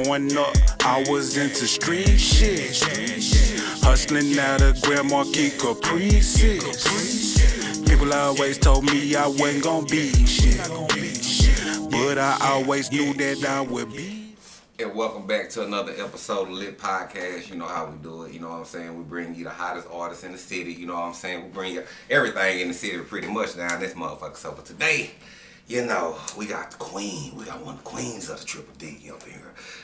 Growing up, I was into street shit. Hustling out of Grand Marquis Caprices. People always told me I wasn't gonna be shit, but I always knew that I would be. And welcome back to another episode of Lit Podcast. You know how we do it, you know what I'm saying? We bring you the hottest artists in the city, you know what I'm saying? We bring you everything in the city pretty much down this motherfucker. So, but today, you know, we got the queen. We got one of the queens of the Triple D up here.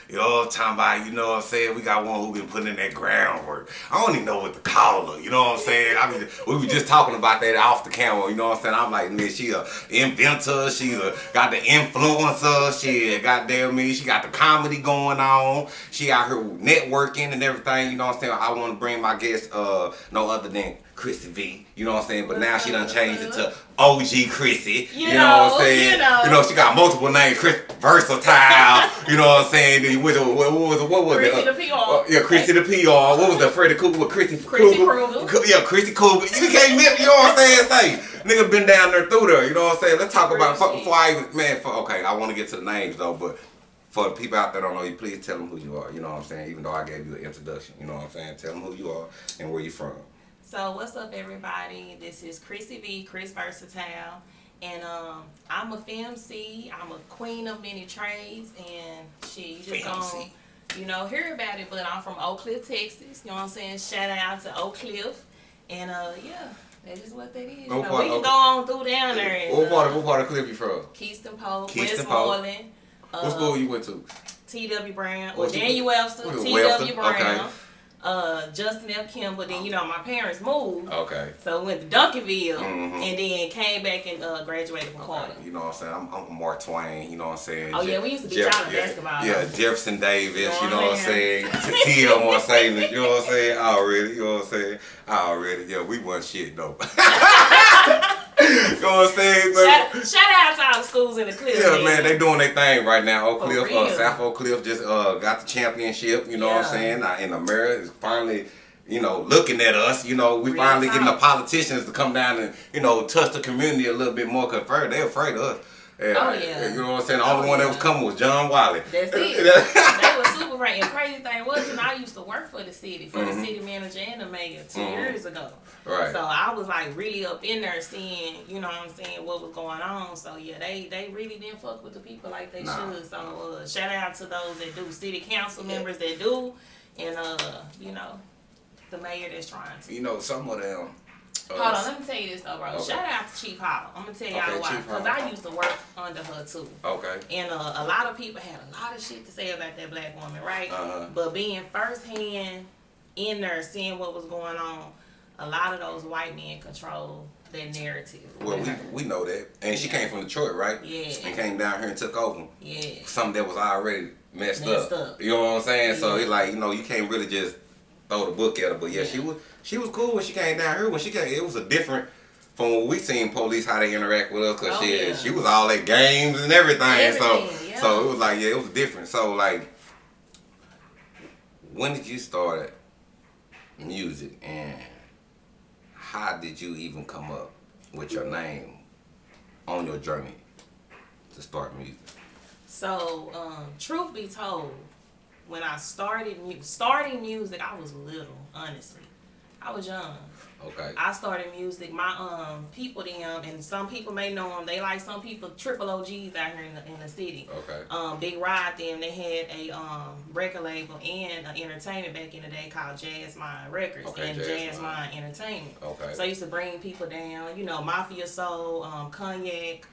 You know what I'm talking about? You know what I'm saying? We got one who been putting in that groundwork. I don't even know what to call her. You know what I'm saying? I mean, we were just talking about that off the camera. You know what I'm saying? I'm like, man, she a inventor. She got the influencer. She goddamn me. She got the comedy going on. She out here networking and everything. You know what I'm saying? I want to bring my guest, no other than CHRISSY V, you know what I'm saying? But now she done changed it to OG CHRISSY, you know what I'm saying? You know, she got multiple names, Versatile, you know what I'm saying? Then what was it? CHRISSY the PR. Yeah, CHRISSY the PR. What was that? Freddy Cougar with CHRISSY Cougar. Yeah, CHRISSY Cougar. You can't miss, you know what I'm saying? Nigga been down there through there, you know what I'm saying? Let's talk about, before I even, okay, I want to get to the names though, but for the people out there that don't know you, please tell them who you are, you know what I'm saying? Even though I gave you an introduction, you know what I'm saying? Tell them who you are and where you from. So what's up, everybody? This is CHRISSY V, Chris Versatile, and I'm a FemC. I'm a queen of many trades, and shit, you just gonna, you know, hear about it. But I'm from Oak Cliff, Texas. You know what I'm saying? Shout out to Oak Cliff, and yeah, that is what that is. You know, we can go on through down there. And, what part of Cliff you from? Keystone Pope, Westmoreland. What school you went to? T.W. Brown, or Daniel Webster, T.W. Brown. Okay. Justin F. Kimball, then, you know, my parents moved. Okay. So we went to Duncanville, and then came back and graduated from Carter. You know what I'm saying? I'm Mark Twain, you know what I'm saying? Oh, yeah, we used to beat y'all in basketball. Yeah, Jefferson Davis, you know what I'm saying? T.L. More Savings, you know what I'm saying? Already, you know what I'm saying? Already, yeah, we wasn't shit, though. You know what I'm saying? Shout out to all the schools in the Cliff. Yeah, man, they doing their thing right now. Oak Cliff, South Oak Cliff just got the championship, you know what I'm saying? In America, is finally, you know, looking at us. You know, we finally getting the politicians to come down and, you know, touch the community a little bit more, because they're afraid of us. Yeah, you know what I'm saying? The only one that was coming was John Wiley. That's it. They were super right. And crazy thing was, you know, I used to work for the city, the city manager and the mayor 2 years ago. Right. So I was like really up in there seeing, you know what I'm saying, what was going on. So yeah, they really didn't fuck with the people like they should. So shout out to those that do, city council members that do, and you know, the mayor that's trying to. You know, some of them. Hold on, let me tell you this though, bro. Okay. Shout out to Chief Hall. I'm gonna tell y'all why, because I used to work under her too. Okay. And a lot of people had a lot of shit to say about that black woman, right? But being firsthand in there, seeing what was going on, a lot of those white men control that narrative. Well, we know that. And she came from Detroit, right? Yeah. And came down here and took over. Yeah. Something that was already messed up. You know what I'm saying? Yeah. So it's like, you know, you can't really just throw the book at her. But yeah, she was cool when she came down here. When she came, it was a different from what we seen police, how they interact with us. Because she was all at games and everything. So it was like, it was different. So like, when did you start music, and how did you even come up with your name on your journey to start music? So, truth be told, when I starting music, I was little, honestly. I was young. Okay. I started music. My people, them, and some people may know them. They like some people, triple OGs out here in the city. Okay. Big Rod, them, they had a record label and an entertainment back in the day called Jazz Mind Records and Jazz Mind Entertainment. Okay. So I used to bring people down, you know, Mafia Soul, Cognac,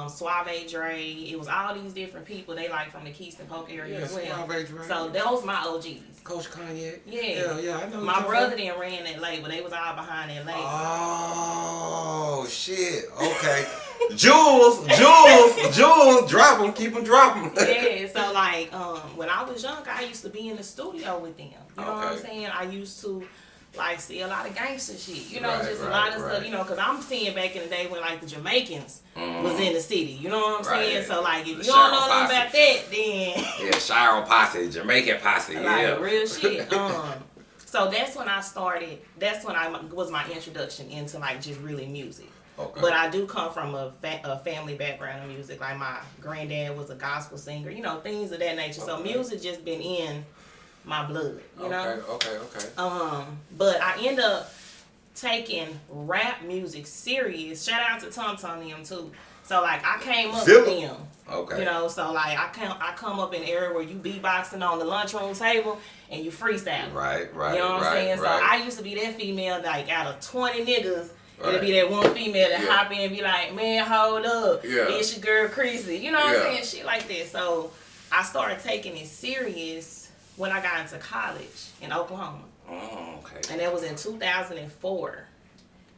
Suave Dre. It was all these different people they like from the Keystone Polk area as well. Suave Dre. So those my OGs. Coach Cognac. Yeah, I know. My brother then ran that label. They was all behind that label. Oh shit. Okay. Jules, drop them, keep them dropping. Yeah. So like, when I was young, I used to be in the studio with them. You know what I'm saying? I used to like see a lot of gangster shit, you know, a lot of stuff, you know, because I'm seeing back in the day when like the Jamaicans was in the city, you know what I'm saying? So like, if you don't know nothing about that, then Shiro Posse, Jamaican Posse, like real shit. So that's when I started. That's when I was my introduction into like just really music. Okay. But I do come from a family background in music. Like my granddad was a gospel singer, you know, things of that nature. So music just been in my blood, you know. Okay. But I end up taking rap music serious. Shout out to Tom and them too. So like I came up with them. Okay. You know, so like I come up in an area where you beatboxing on the lunchroom table and you freestyle. Right. You know what I'm saying? So I used to be that female like out of 20 niggas. It'll be that one female that hop in and be like, man, hold up. It's your girl CHRISSY. You know what I'm saying? Shit like that. So I started taking it serious when I got into college in Oklahoma. Oh, okay. And that was in 2004.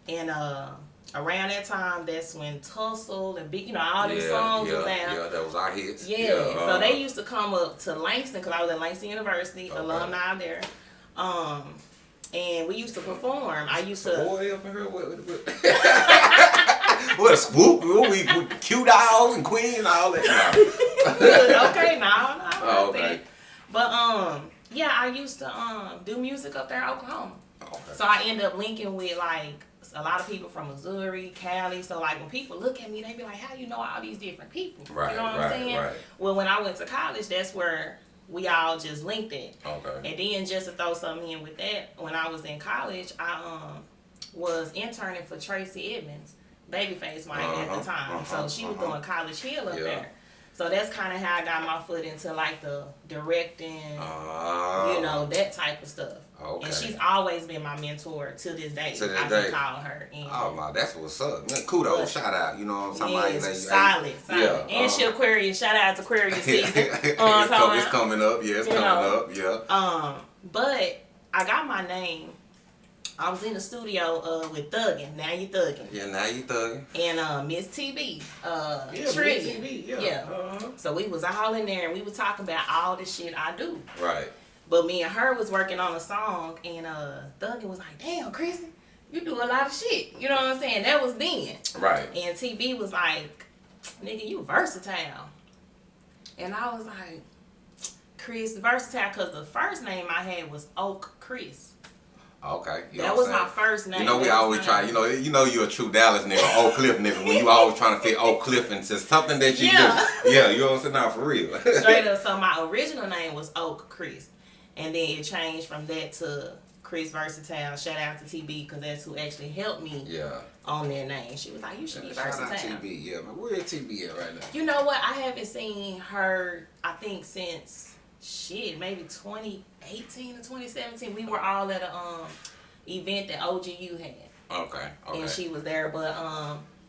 And around that time, that's when Tussle and Big, you know, all these songs was out. Yeah, that was our hits. So they used to come up to Langston, because I was at Langston University, alumni there. And we used to perform. I used to. Boy up in here with what a swoop. We cute dolls and queens and all that. Okay, no. Oh, okay. But yeah, I used to do music up there in Oklahoma. Okay. So I ended up linking with like a lot of people from Missouri, Cali. So like when people look at me, they be like, "How you know all these different people?" Right. You know what I'm saying? Right. Well, when I went to college, that's where we all just linked it. Okay. And then just to throw something in with that, when I was in college, I was interning for Tracy Edmonds, Babyface Mike at the time. So she was doing College Hill up there. So that's kind of how I got my foot into like the directing, you know, that type of stuff. Okay. And she's always been my mentor to this day. I can call her. And my, that's what's up. Man, kudos, shout out. You know what I'm talking about? Solid. Yeah, and she Aquarius. Shout out to Aquarius season. It's coming up. Yeah, it's coming up. Yeah. But I got my name. I was in the studio with Thuggin'. Now You Thuggin'. Yeah, Now You Thuggin'. And Miss TB. Miss TB. Yeah. So we was all in there and we was talking about all the shit I do. Right. But me and her was working on a song and Thuggin' was like, damn, CHRISSY, you do a lot of shit. You know what I'm saying? That was then. Right. And TB was like, nigga, you versatile. And I was like, Chris, versatile, because the first name I had was Oak Chris. Okay. That was my first name. You know, we always try, you know you're a true Dallas nigga, Oak Cliff nigga, when you always trying to fit Oak Cliff into something that you do. Yeah, you know what I'm saying? Now, for real. Straight up. So my original name was Oak Chris. And then it changed from that to Chris Versatile. Shout out to TB, because that's who actually helped me on that name. She was like, you should be versatile. Shout out TB, yeah, man. Where is TB at right now? You know what? I haven't seen her, I think, since... maybe 2018 or 2017. We were all at a event that OGU had. Okay. And she was there, but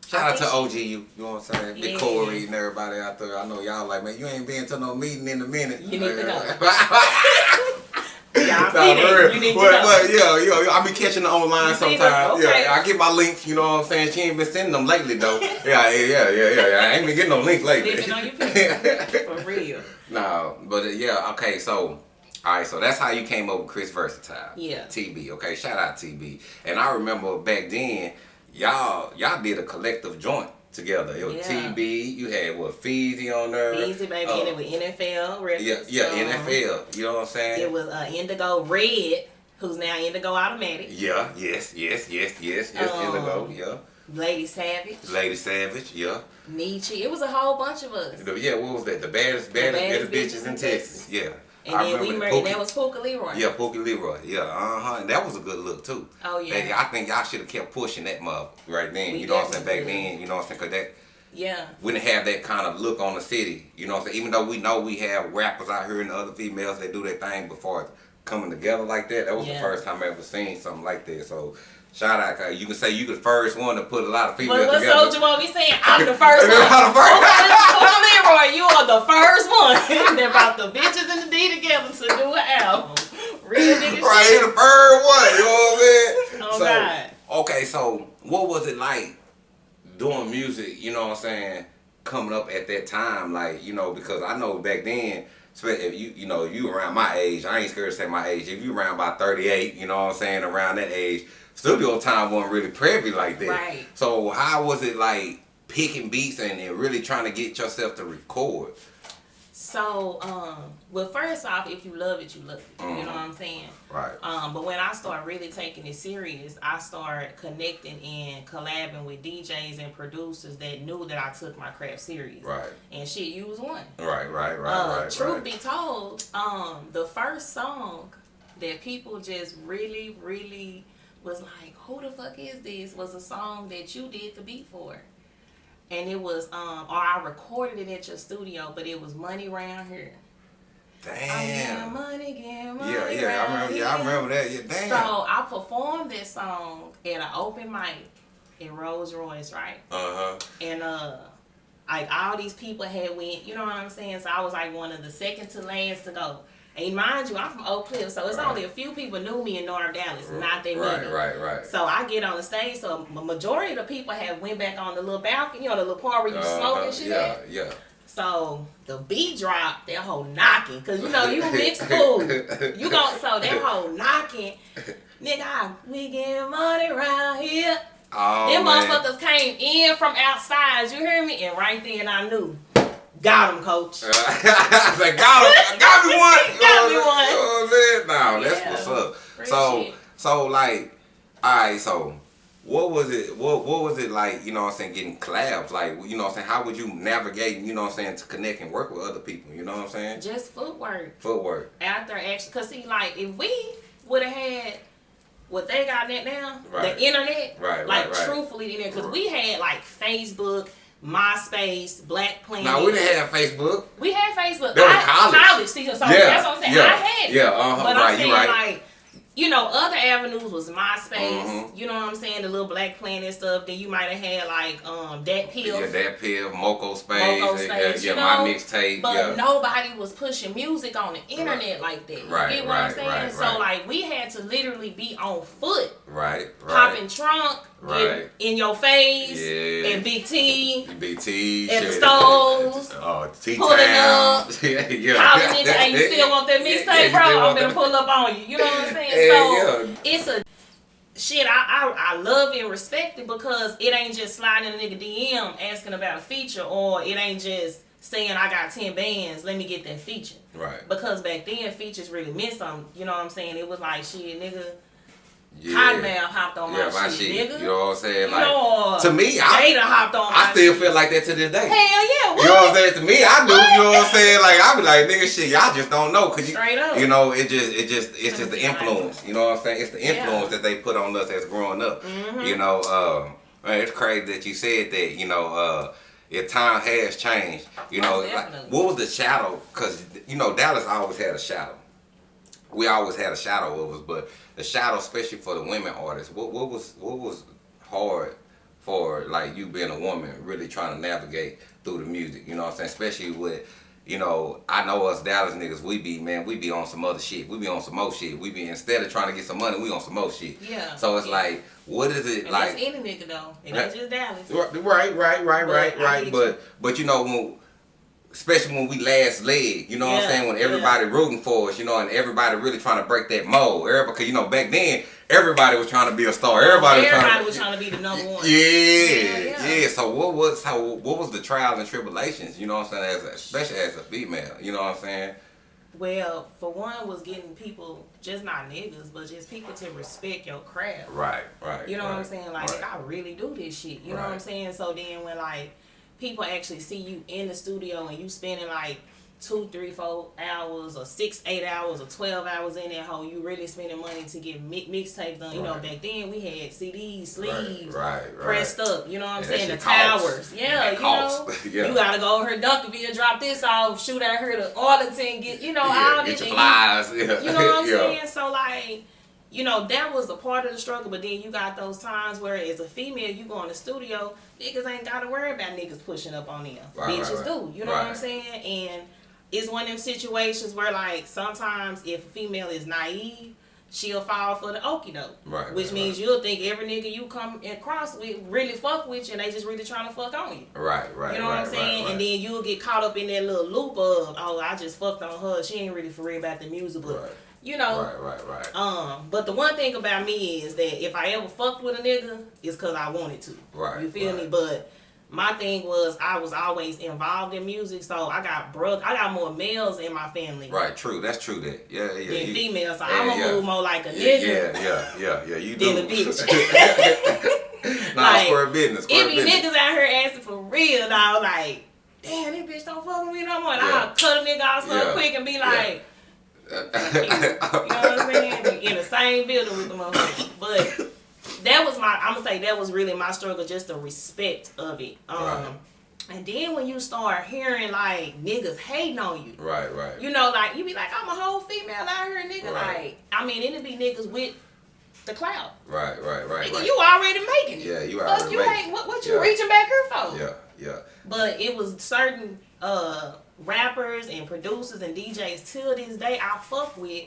shout out to OGU, you know what I'm saying? Big Corey and everybody out there. I know y'all like, man, you ain't been to no meeting in a minute. You need to know. You need to know. I be catching the online sometimes. Okay. Yeah, I get my links, you know what I'm saying? She ain't been sending them lately though. Yeah. I ain't been getting no links lately. Living on your picture. For real. No, but okay, so all right, so that's how you came up with Chris Versatile. Yeah. TB, okay, shout out TB. And I remember back then, y'all did a collective joint together. It was TB, you had Feezy on there. Feezy, baby, and it was NFL records. Yeah, NFL, you know what I'm saying? It was Indigo Red, who's now Indigo Automatic. Yeah, yes, Indigo, yeah. Lady Savage, yeah. Nietzsche. It was a whole bunch of us. Yeah, what was that? The baddest bitches in Texas. Yeah. And then we married, that was Pooka Leroy. Yeah, Pooka Leroy. Yeah, and that was a good look too. Oh yeah. I think y'all should have kept pushing that mother right then. You know what I'm saying? Back then, you know what I'm saying? Cause that we didn't have that kind of look on the city. You know what I'm saying? Even though we know we have rappers out here and other females that do their thing before coming together like that. That was the first time I ever seen something like that. So. Shout out, cause you can say you the first one to put a lot of females together. What Soulja Boy be saying? I'm the first one. Pooka Leroy, you are the first one that brought the bitches and the D together to do an album. Real nigga shit. Right, he the first one, you know what I'm saying? Oh, God. Okay, so what was it like doing music, you know what I'm saying, coming up at that time? Like, you know, because I know back then, especially if you around my age, I ain't scared to say my age, if you around about 38, you know what I'm saying, around that age, studio time wasn't really privy like that. Right. So how was it like picking beats and really trying to get yourself to record? So, well, first off, if you love it, you love it. You know what I'm saying? Right. But when I start really taking it serious, I start connecting and collabing with DJs and producers that knew that I took my craft serious. Right. And shit, you was one. Right. Truth be told, the first song that people just really, really was like, who the fuck is this? Was a song that you did the beat for. And it was, or I recorded it at your studio, but it was Money Round Here. Damn. Getting money I remember that. Yeah, damn. So I performed this song at an open mic in Rolls Royce, right? And like all these people had went, you know what I'm saying? So I was like one of the second to last to go. And mind you, I'm from Oak Cliff, so it's only a few people knew me in North Dallas, not that many. Right. So I get on the stage, so the majority of the people have went back on the little balcony, you know, the little part where you smoke and shit at. Yeah. So the beat dropped, that whole knocking, cause you know you mix food, you gon' so that whole knocking, nigga, we getting money around here. Oh, Them man. motherfuckers came in from outside, you hear me? And right then I knew. Got him, coach. I was like, got me one. Got me one. You know what I'm saying? No, that's Yeah. what's up. Real So like, alright, so what was it like, you know what I'm saying, getting collabs? Like, you know what I'm saying, how would you navigate, you know what I'm saying, to connect and work with other people, you know what I'm saying? Just footwork. After action. Cause see, like, if we would have had what they got now, the internet, like truthfully the internet, cause we had like Facebook, MySpace, Black Planet. Now we didn't have Facebook. We had Facebook. That was college. See, so that's what I'm saying. I had it. But I'm saying like, you know, other avenues was MySpace. You know what I'm saying? The little Black Planet stuff. Then you might have had like Dat Pill. Yeah, Dat Pill, Moco Space. You know? My mixtape. But nobody was pushing music on the internet like that. You get what I'm saying? So like we had to literally be on foot. Popping trunk. In your face. And Big T. At the stoves. Pulling up. Calling it. Hey, you still want that mixtape, bro? I'm gonna pull up on you. You know what I'm saying? So it's a shit. I love and respect it because it ain't just sliding a nigga DM asking about a feature, or it ain't just saying I got 10 bands, let me get that feature. Because back then features really meant something. You know what I'm saying? It was like shit, nigga. Hotmail hopped on my shit, nigga. You know what I'm saying? Like, to me, Gator hopped on my I still shit. feel like that to this day. Hell yeah, what? You know what I'm saying? To me, I do. You know what I'm saying? Like I be like, nigga, shit, y'all just don't know, cause straight up. You know, it's just the influence. You know what I'm saying? It's the influence that they put on us as growing up. You know, man, it's crazy that you said that. You know, your time has changed. You know, like, what was the shadow? Cause you know, Dallas always had a shadow. We always had a shadow of us, but the shadow, especially for the women artists, what was hard for like you being a woman, really trying to navigate through the music, you know what I'm saying? Especially with, you know, I know us Dallas niggas, we be on some other shit. We be on some more shit. We be, instead of trying to get some money, we on some more shit. Yeah. So it's like, what is it and like? That's any nigga though. It ain't just Dallas. Right. But you know, especially when we last leg, you know what I'm saying? When everybody rooting for us, you know, and everybody really trying to break that mold. Because, you know, back then, everybody was trying to be a star. Everybody was trying to be the number one. Yeah. So what was the trials and tribulations, you know what I'm saying, especially as a female, you know what I'm saying? Well, for one was getting people, just not niggas, but just people to respect your craft. Right. You know what I'm saying? Like, I really do this shit. You know what I'm saying? So then when, like, people actually see you in the studio and you spending like 2, 3, 4 hours or 6, 8 hours or 12 hours in that hole, you really spending money to get mixtapes done. You know, back then we had CDs, sleeves, pressed up. You know what I'm saying? The towers. Yeah, you know. You gotta go over here to Duncanville, drop this off, shoot out here to Arlington, get, you know, all this. Get your flies. You know what I'm saying? So like, you know, that was a part of the struggle, but then you got those times where as a female, you go in the studio, niggas ain't got to worry about niggas pushing up on them. Bitches do. You know what I'm saying? And it's one of them situations where, like, sometimes if a female is naive, she'll fall for the okie doke. Which means you'll think every nigga you come across with really fuck with you and they just really trying to fuck on you. You know what I'm saying? And then you'll get caught up in that little loop of, oh, I just fucked on her. She ain't really for real about the music, but... You know, but the one thing about me is that if I ever fucked with a nigga, it's because I wanted to. You feel me? But my thing was I was always involved in music, so I got more males in my family. Right, true. That's true. That than females. So yeah, I'm gonna move more like a nigga. Yeah. You do. Than a bitch. Square business. It be niggas out here asking for real, dog. Like, damn, this bitch don't fuck with me no more. And I'll cut a nigga off so quick and be like, you know what I'm saying? In the same building with the motherfucker. But that was I'm gonna say that was really my struggle, just the respect of it. And then when you start hearing like niggas hating on you, right, you know, like you be like, I'm a whole female out here, nigga. Right. Like, I mean, it'd be niggas with the clout. Right. Nigga, you already making it. Yeah, you already making it. What you reaching back here for? Yeah. But it was certain rappers and producers and DJs till this day I fuck with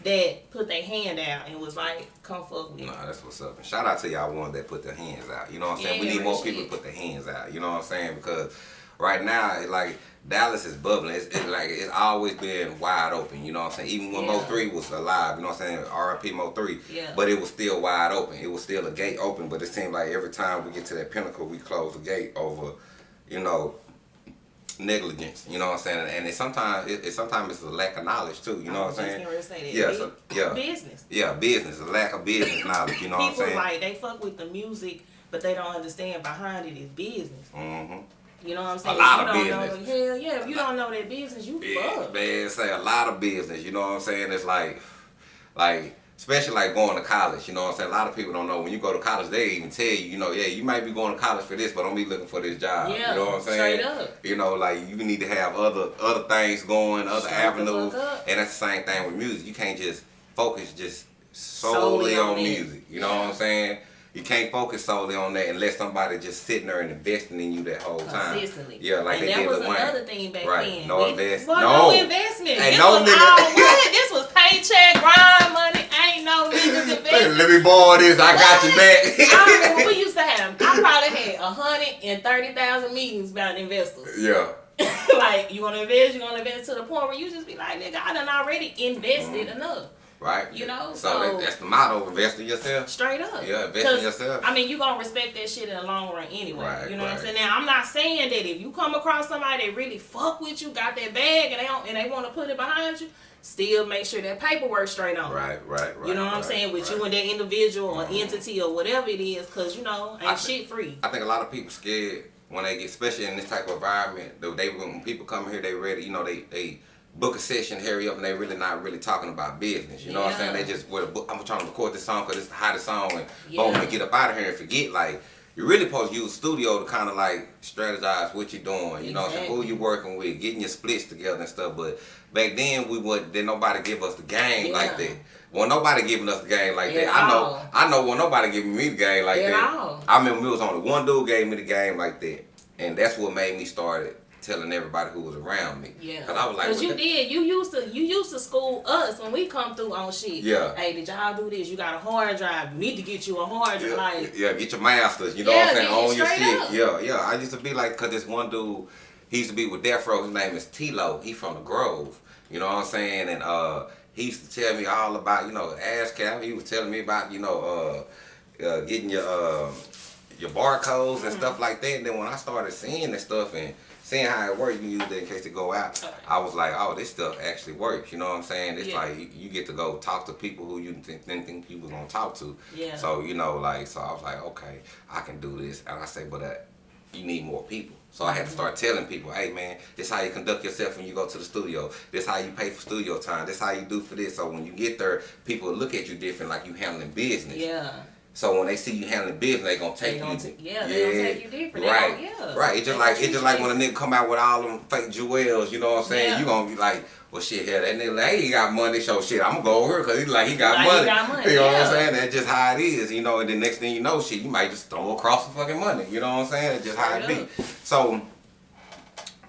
that put their hand out and was like, come fuck with me. Nah, that's what's up. And shout out to y'all ones that put their hands out. You know what I'm saying? We need more people to put their hands out. You know what I'm saying? Because right now, like, Dallas is bubbling. It's always been wide open. You know what I'm saying? Even when Mo 3 was alive, you know what I'm saying? R.I.P. Mo 3. Yeah. But it was still wide open. It was still a gate open. But it seemed like every time we get to that pinnacle, we close the gate over, you know, negligence, you know what I'm saying, and sometimes it's a lack of knowledge too, you know what I'm saying? Business. Yeah, business, a lack of business knowledge, you know what I'm saying? People like they fuck with the music, but they don't understand behind it is business. Mm-hmm. You know what I'm saying? A lot of business. Hell yeah, if you don't know that business, you fuck. Man, say a lot of business, you know what I'm saying? It's like. Especially like going to college, you know what I'm saying? A lot of people don't know when you go to college, they even tell you, you know, you might be going to college for this, but don't be looking for this job. Yeah, you know what I'm saying? Straight up. You know, like you need to have other things going, other avenues. And that's the same thing with music. You can't just focus just solely on music. You know what I'm saying? You can't focus solely on that unless somebody just sitting there and investing in you that whole time. Consistently. Yeah, like and they did with Wayne. That was another thing back then. No investment. No investment. Ain't This no was nigga. all what? This was paycheck, grind money. Ain't no niggas investment. Let me borrow this. I got you back. I remember we used to have. I probably had 130,000 meetings about investors. Yeah. Like, you want to invest? You want to invest to the point where you just be like, nigga, I done already invested enough. Right. You know? So that's the motto, invest in yourself. Straight up. Yeah, invest in yourself. I mean, you going to respect that shit in the long run anyway. Right, you know what I'm saying? Now, I'm not saying that if you come across somebody that really fuck with you, got that bag, and they want to put it behind you, still make sure that paperwork straight on. Right. You know what I'm saying? With you and that individual or entity or whatever it is, because, you know, ain't shit free. I think a lot of people scared when they get, especially in this type of environment, when people come here, they ready, you know, they book a session, hurry up, and they really not really talking about business. You know what I'm saying? They just, I'm trying to record this song because it's the hottest song, and boom, and get up out of here and forget, like, you're really supposed to use studio to kind of like strategize what you're doing, you know what I'm saying? Who you working with, getting your splits together and stuff. But back then didn't nobody give us the game like that. Well, nobody giving us the game like that. I know when nobody giving me the game like that. I remember it was only one dude gave me the game like that, and that's what made me start telling everybody who was around me. Yeah. Cause I was like, cause you used to school us when we come through on shit. Yeah. Hey, did y'all do this? You got a hard drive. You need to get you a hard drive. Like, get your masters. You know what I'm saying? Own your shit. Up. Yeah. I used to be like, cause this one dude, he used to be with Death Row. His name is T-Lo. He from the Grove. You know what I'm saying? And he used to tell me all about, you know, ASCAP. He was telling me about, you know, getting your barcodes and stuff like that. And then when I started seeing this stuff and seeing how it works, you can use it in case it go out. I was like, oh, this stuff actually works. You know what I'm saying? It's like you get to go talk to people who you didn't think you was gonna talk to. Yeah. So you know, like, so I was like, okay, I can do this. And I say, but you need more people. So I had to start telling people, hey man, this how you conduct yourself when you go to the studio. This how you pay for studio time. This how you do for this. So when you get there, people will look at you different, like you handling business. Yeah. So when they see you handling business, they gonna take you. They gonna take you different. Right. Right. It's just like when a nigga come out with all them fake jewels, you know what I'm saying? Yeah. You gonna be like, well shit, hell, that nigga like, hey, he got money, so shit, I'm gonna go over here because he got money. You know what I'm saying? That's just how it is, you know, and the next thing you know, shit, you might just throw across the fucking money. You know what I'm saying? It's just how it be. So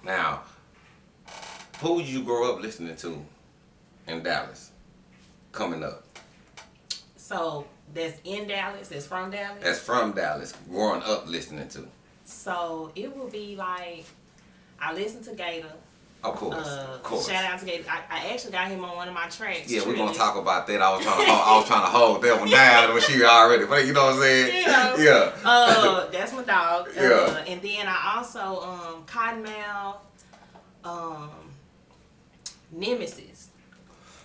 now, who did you grow up listening to in Dallas coming up? So that's in Dallas, that's from Dallas? That's from Dallas, growing up listening to. So it would be like, I listened to Gator, Of course. Shout out to Gator. I actually got him on one of my tracks. Yeah, we're gonna talk about that. I was trying to hold that one down when she already, you know what I'm saying? Yeah. That's my dog. Yeah. And then I also Cottonmouth, Nemesis.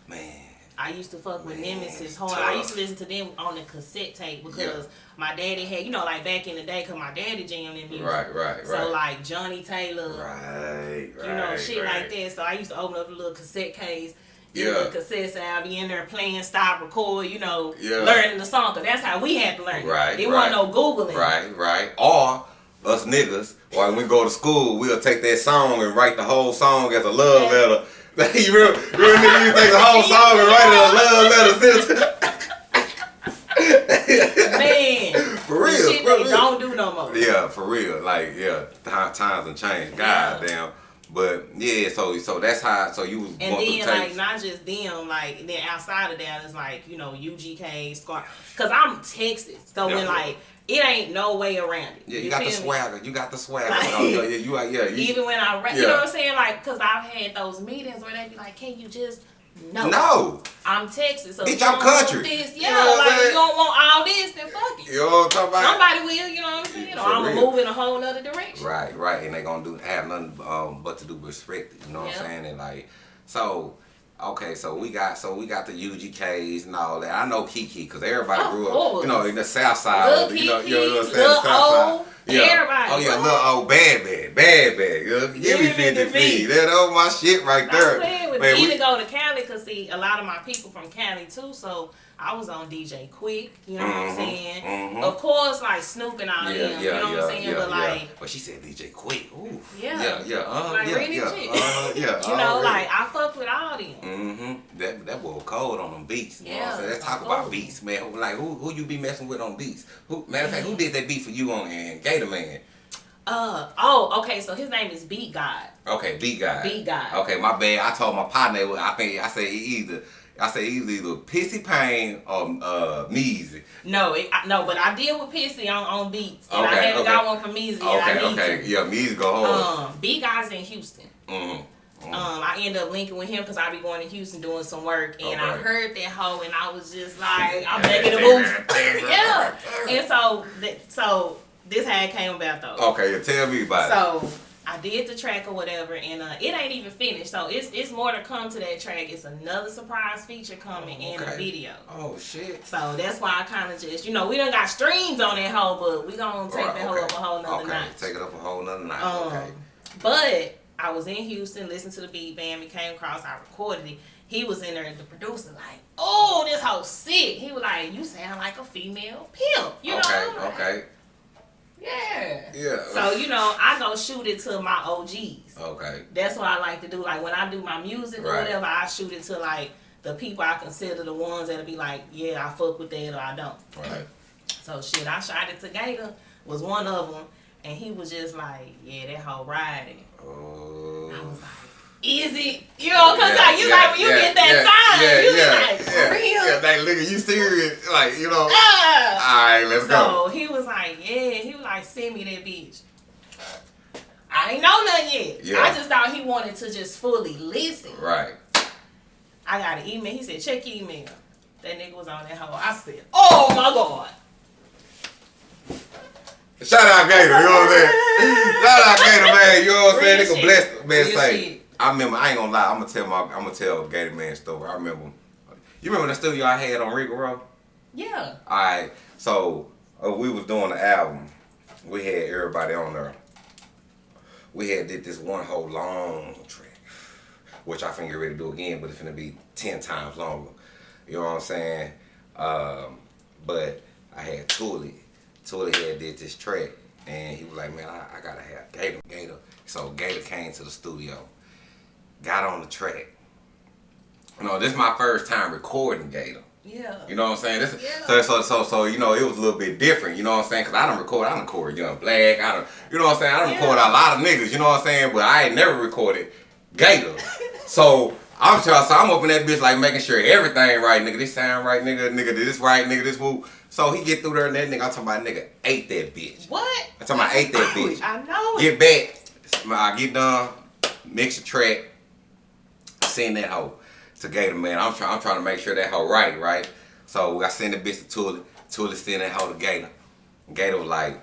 Man. I used to fuck with Nemesis hard. Tough. I used to listen to them on the cassette tape because my daddy had, like back in the day, because my daddy jammed in music. Right. So like Johnny Taylor. Right. Shit like that. So I used to open up a little cassette case. The cassette sound, be in there playing, stop, record, learning the song. Because that's how we had to learn it. Right. It wasn't no Googling. Right. Or us niggas, when we go to school, we'll take that song and write the whole song as a love letter. You remember nigga, you take the whole song and write it a love letter. Man, for real, shit they don't do no more. Yeah, for real. Like, times have changed. Goddamn. But yeah, so that's how. So you was and then like not just them, like then outside of that, it's like UGK, Squad. Cause I'm Texas, so when like. It ain't no way around it. Yeah, you got the swagger. You got the swagger. Like, even when I rap, you know what I'm saying? Like, cause I've had those meetings where they be like, "Can you just no? I'm Texas, so bitch, I'm country. This, you don't want all this, then fuck it. You know what I'm talking about? Somebody will, you know what I'm saying? Or I'm gonna move in a whole other direction. Right, and they gonna have nothing but to do with respect it. You know what I'm saying? And like, so. Okay, so we got the UGKs and all that. I know Kiki because everybody grew up, in the South Side. Lil Kiki, Lil O, everybody. Oh yeah, Lil O, bad. Give me 50 feet. That was my shit right there. Man, even go to Cali because see a lot of my people from Cali too. So I was on DJ Quick. You know what I'm saying? Of course, like Snoop and all them. You know what I'm saying? But like, but she said DJ Quick. Ooh. Yeah. Like really shit. Like I fuck with all them. That boy cold on them beats. You know what I'm saying? Let's talk about beats, man. Like who you be messing with on beats? Matter of fact, who did that beat for you on Gator Man? Okay, so his name is Beat God. Okay, Beat God. Okay, my bad. I told my partner, I said either Pissy Pain or Meezy. No, but I deal with Pissy on beats. And I haven't got one for Meezy. Okay. Yeah, Meezy go hard. Beat God's in Houston. I end up linking with him because I be going to Houston doing some work, and I heard that hoe, and I was just like, I'm making a move. And so this how it came about though. Okay, tell me about it. So I did the track or whatever, and it ain't even finished. So it's more to come to that track. It's another surprise feature coming and a video. Oh shit! So that's why I kind of just we done got streams on that hoe, but we gonna take that hoe up a whole nother night. Take it up a whole nother night. But I was in Houston, listened to the beat band, we came across, I recorded it. He was in there, the producer, like, oh, this hoe sick. He was like, you sound like a female pimp. You know? Okay. Yeah. So, I go shoot it to my OGs. Okay. That's what I like to do. Like, when I do my music or whatever, I shoot it to, like, the people I consider the ones that'll be like, yeah, I fuck with that or I don't. Right. So, shit, I shot it to Gator, was one of them. And he was just like, yeah, that hoe riding. Oh. I was like, is it? You know, because when you get that sign, you like, for real? Yeah, like, nigga, you serious? Like, all right, let's go. So he was like, he was like, send me that bitch. I ain't know nothing yet. Yeah. I just thought he wanted to just fully listen. Right. I got an email. He said, check your email. That nigga was on that hoe. I said, oh my God. Shout out Gator, you know what I'm saying? Shout out Gator, man, you know what I'm saying? Nigga blessed, man. Say, I remember, I ain't gonna lie, I'm gonna tell Gator Man story. I remember, you remember the studio I had on Regal Road? Yeah. Alright, so we was doing the album. We had everybody on there. We had did this one whole long track, which I finna get ready to do again, but it's finna be 10 times longer. You know what I'm saying? But I had Tully had did this track, and he was like, man, I gotta have Gator. So Gator came to the studio, got on the track. This is my first time recording Gator. Yeah. You know what I'm saying? So it was a little bit different, you know what I'm saying? Because I done record Young Black, you know what I'm saying? I done record a lot of niggas, you know what I'm saying? But I ain't never recorded Gator. So I'm up in that bitch like making sure everything right, nigga. This sound right, nigga this right, nigga this woo. So he get through there and that nigga, I'm talking about nigga ate that bitch. What? I'm talking about ate that bitch. I know it. Get back. I get done. mix a track, send that hoe to Gator, man. I'm trying to make sure that hoe right? So I send the bitch to Tully. Tully send that hoe to Gator. Gator was like,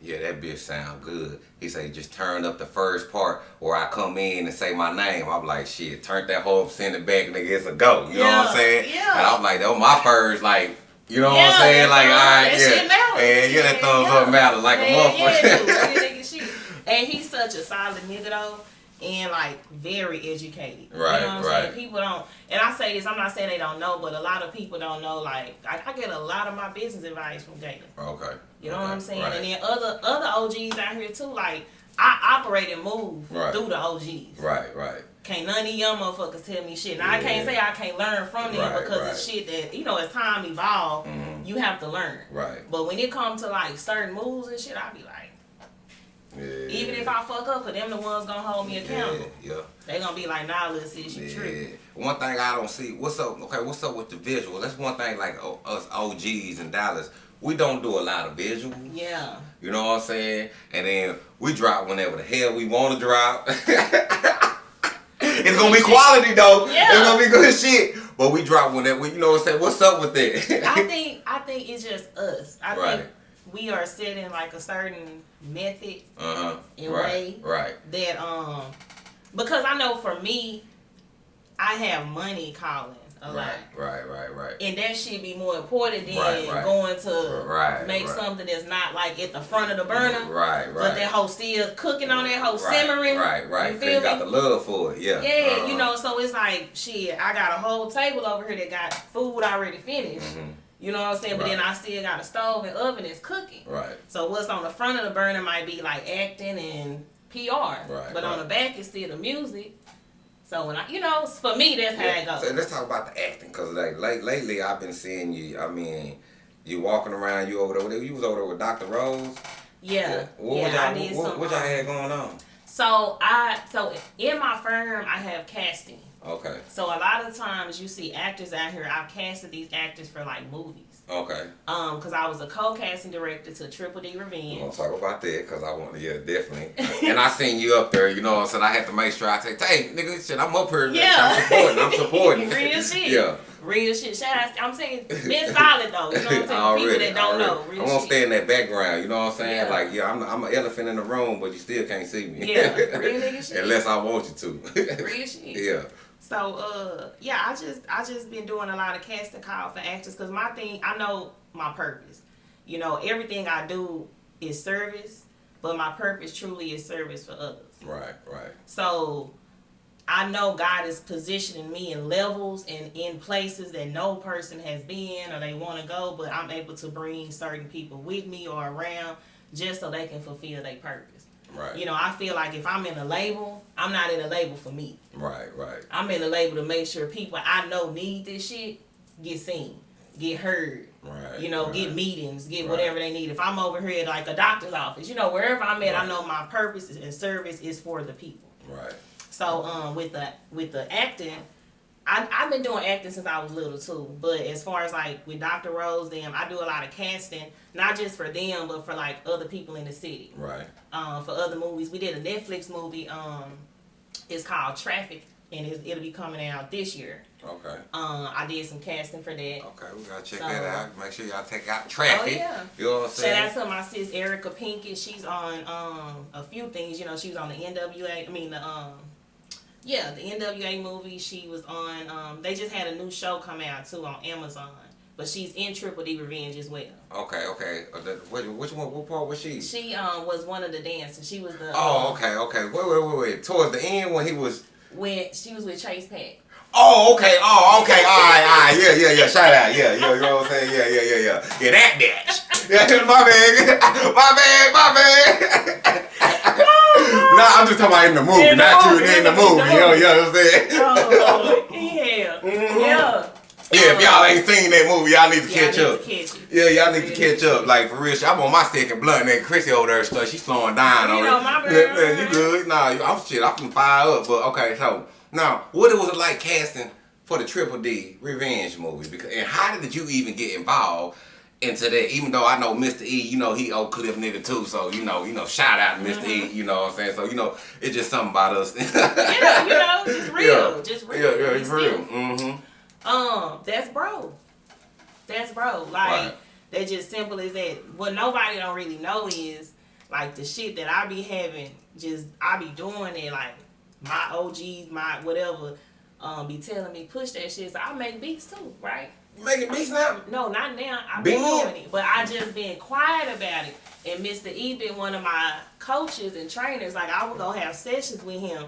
yeah, that bitch sound good. He said, just turn up the first part or I come in and say my name. I'm like, shit, turn that hoe up, send it back, nigga, it's a go. You know what I'm saying? Yeah. And I'm like, that was my first, like, you know what I'm saying? Like, all right, and that thumbs up matter like a motherfucker. And he's such a solid nigga though. And like very educated. Right, you know what I'm saying? People don't, and I say this, I'm not saying they don't know, but a lot of people don't know. Like I get a lot of my business advice from Gator. Okay. You know what I'm saying? Right. And then other OGs out here too. Like I operate and move through the OGs. Right. Can't none of these young motherfuckers tell me shit. Now I can't say I can't learn from them because it's shit that, you know, as time evolve, you have to learn. Right. But when it comes to like certain moves and shit, I be like, even if I fuck up, cause them the ones gonna hold me accountable. Yeah. They gonna be like, nah, let's see, she tripping. One thing I don't see, what's up with the visual? That's one thing, like us OGs in Dallas, we don't do a lot of visuals. Yeah. You know what I'm saying? And then we drop whenever the hell we want to drop. It's gonna be quality though. Yeah. It's gonna be good shit. But we drop whenever, you know what I'm saying? What's up with that? I think it's just us. I think we are setting like a certain method and way that because I know for me, I have money calling a lot. Right. And that should be more important than going to make something that's not like at the front of the burner. Right. But that hoe still cooking on that hoe simmering. Right. You feel me? Got the love for it. Yeah. Yeah, you know, so it's like shit, I got a whole table over here that got food already finished. You know what I'm saying? But then I still got a stove and oven that's cooking. Right. So what's on the front of the burner might be like acting and PR. But on the back it's still the music. So when I, you know, for me that's how it goes. So let's talk about the acting, cause like lately I've been seeing you. I mean, you walking around. You over there. You was over there with Dr. Rose. Yeah. What y'all had going on? So in my firm I have casting. Okay. So a lot of times you see actors out here. I've casted these actors for like movies. Okay. Because I was a co-casting director to Triple D Revenge. We're gonna talk about that because I want to, definitely. And I seen you up there, you know what I'm saying? I had to make sure I take, hey, nigga, shit, I'm up here. Yeah. I'm supporting. Real shit. Yeah. Real shit. Shout out, I'm saying, been solid though. You know what I'm saying? People that don't know. Real I'm gonna stay in that background, you know what I'm saying? Yeah. Like, I'm an elephant in the room, but you still can't see me. Yeah. Real nigga shit. Unless I want you to. Real shit. Yeah. So, I just been doing a lot of casting call for actors because my thing, I know my purpose. You know, everything I do is service, but my purpose truly is service for others. Right. So, I know God is positioning me in levels and in places that no person has been or they want to go, but I'm able to bring certain people with me or around just so they can fulfill their purpose. Right. You know, I feel like if I'm in a label, I'm not in a label for me. Right. I'm in a label to make sure people I know need this shit get seen, get heard. Right. You know, get meetings, get whatever they need. If I'm over here at like a doctor's office, you know, wherever I'm at, I know my purpose and service is for the people. Right. So with the acting, I've been doing acting since I was little too. But as far as like with Dr. Rose, I do a lot of casting, not just for them, but for like other people in the city. Right. For other movies, we did a Netflix movie. It's called Traffic, and it'll be coming out this year. Okay. I did some casting for that. Okay, we gotta check that out. Make sure y'all take out Traffic. Oh yeah. You know what I'm saying? Shout out to my sis Erica Pinkett. She's on a few things. You know, she was on the NWA. I mean the NWA movie. She was on. They just had a new show come out too on Amazon. But she's in Triple D Revenge as well. Okay. Which one? What part was she? She was one of the dancers. She was the. Oh, okay. Wait. Towards the end when he was. When she was with Chase Pack. Oh, okay. All right. Yeah. Shout out. Yeah. You know what I'm saying? Yeah. Yeah, that bitch. Yeah, my bad. No, I'm just talking about in the movie, not you in the movie. You know what I'm saying? Oh, yeah. Yeah, if y'all ain't seen that movie, y'all need to catch up. Y'all need to catch up. Like, for real, I'm on my second blunt, and Chrissy over there, so she's slowing down already. You know, my bad. You good? Nah, I'm finna fire up. But, okay, so, now, what was it like casting for the Triple D Revenge movie? And how did you even get involved? into that. Even though I know Mr. E, you know, he Oak Cliff nigga too. So you know, shout out to Mr. E. You know what I'm saying? So you know, it's just something about us. Yeah, you know, just real, just real. Yeah, it's real. That's bro. That's bro. Like that's just simple as that. What nobody don't really know is like the shit that I be having. Just I be doing it like my OGs, my whatever. Be telling me push that shit. So I make beats too, right? You making beats now? No, not now. I've been doing it, but I just been quiet about it. And Mr. E been one of my coaches and trainers. Like I would go have sessions with him.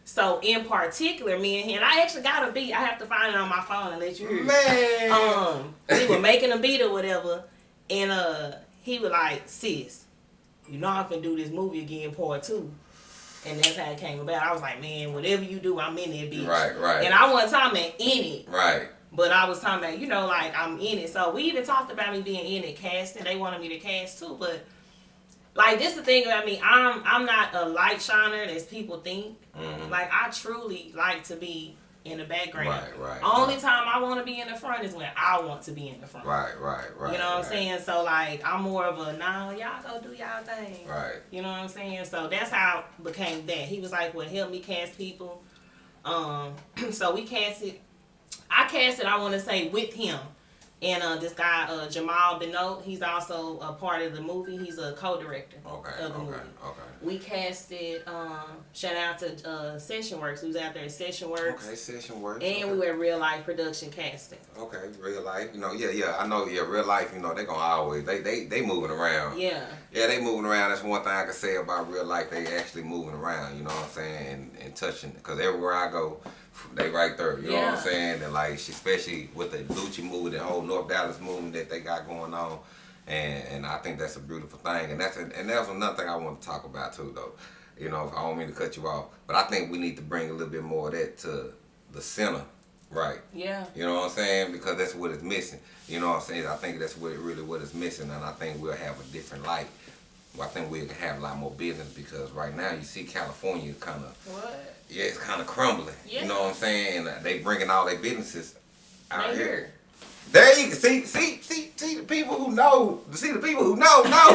So in particular, me and him, I actually got a beat. I have to find it on my phone and let you hear it. Man. We were making a beat or whatever, and he was like, "Sis, you know I'm finna do this movie again, part 2." And that's how it came about. I was like, man, whatever you do, I'm in that bitch. Right. And I wasn't talking about in it. Right. But I was talking about, you know, like, I'm in it. So we even talked about me being in it, casting. They wanted me to cast, too. But, like, this the thing about me. I'm not a light shiner as people think. Mm-hmm. Like, I truly like to be in the background. Right. Only time I want to be in the front is when I want to be in the front. Right. You know what I'm saying? So, like, I'm more of a, nah, y'all go do y'all thing. Right. You know what I'm saying? So, that's how it became that. He was like, well, help me cast people. So, we casted. I casted, I want to say, with him. And this guy, Jamal Benoit, he's also a part of the movie. He's a co-director of the movie. Okay. We casted, shout out to Session Works. We was out there at Session Works. Okay, Session Works. And we were at Real Life Production casting. Okay, Real Life. You know, I know, Real Life, you know, they gonna always, they moving around. Yeah. Yeah, they moving around. That's one thing I can say about Real Life. They actually moving around, you know what I'm saying, and touching. Because everywhere I go, they right there, you know what I'm saying? And like, especially with the Lucci movement, the whole North Dallas movement that they got going on. And I think that's a beautiful thing. And that's another thing I want to talk about too, though. You know, I don't mean to cut you off, but I think we need to bring a little bit more of that to the center, right? Yeah. You know what I'm saying? Because that's what is missing. You know what I'm saying? I think that's what is missing, and I think we'll have a different light. I think we'll have a lot more business because right now you see California kind of, it's kind of crumbling. Yeah. You know what I'm saying? And they bringing all their businesses out here. There you can see the people who know. See the people who know. Right.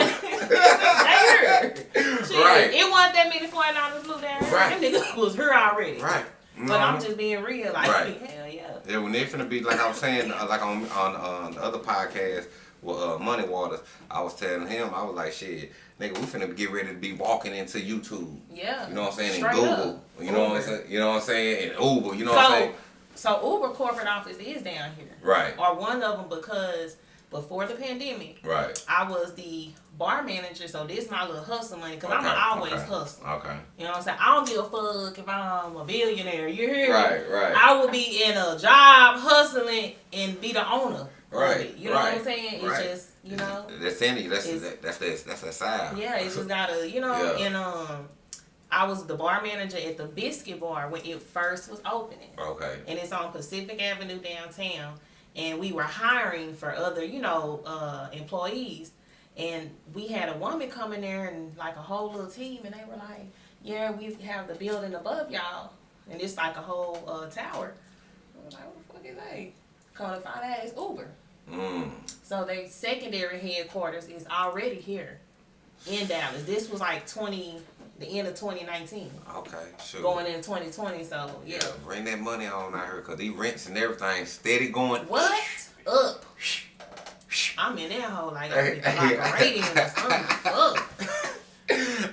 It wasn't that many $40 flew down here. Right. Them niggas was here already. Right. But I'm just being real. Like, hell yeah. Yeah, when they're finna be, like I was saying, like on the other podcast with Money Waters, I was telling him, I was like, shit, nigga, we finna get ready to be walking into YouTube. Yeah. You know what I'm saying? Straight And Google. Up. You know what I'm saying? You know what I'm saying? And Uber. You know what I'm saying? So Uber corporate office is down here. Right. Or one of them, because before the pandemic, right, I was the bar manager, so this is my little hustle money, because I'm always hustle. Okay. You know what I'm saying? I don't give a fuck if I'm a billionaire. You hear me? Right. I will be in a job hustling and be the owner. Right. You know what I'm saying? It's just, you know. That's in you. That's that side. Yeah, it's just gotta, you know, and I was the bar manager at the Biscuit Bar when it first was opening. Okay. And it's on Pacific Avenue downtown. And we were hiring for other, you know, employees. And we had a woman come in there and like a whole little team. And they were like, yeah, we have the building above y'all. And it's like a whole tower. I was like, what the fuck is that? Called it find out it's Uber. So their secondary headquarters is already here in Dallas. This was like the end of 2019. Okay, sure. Going into 2020, so yeah. Bring that money on out here, because these rents and everything steady going. What? Up. I'm in that hole like a rating or something. Fuck.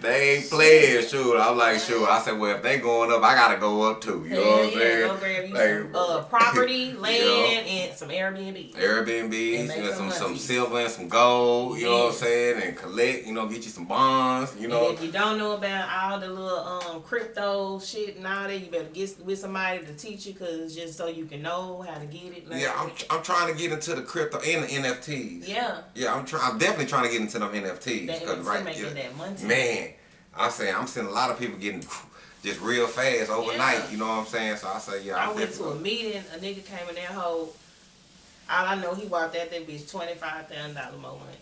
They ain't playing, sure. I'm like, sure. I said, well, if they going up, I gotta go up too. You know what I'm saying? Go grab you some property, land, and some Airbnbs. And some silver and some gold. You know what I'm saying? And collect. You know, get you some bonds. You know. And if you don't know about all the little crypto shit and all that, you better get with somebody to teach you, cause just so you can know how to get it. I'm trying to get into the crypto and the NFTs. Yeah, I'm definitely trying to get into them NFTs. That making that money. Man, I'm seeing a lot of people getting just real fast overnight. You know what I'm saying? So I say, I went to a meeting. A nigga came in that hole. All I know, he walked out that bitch $25,000 more money,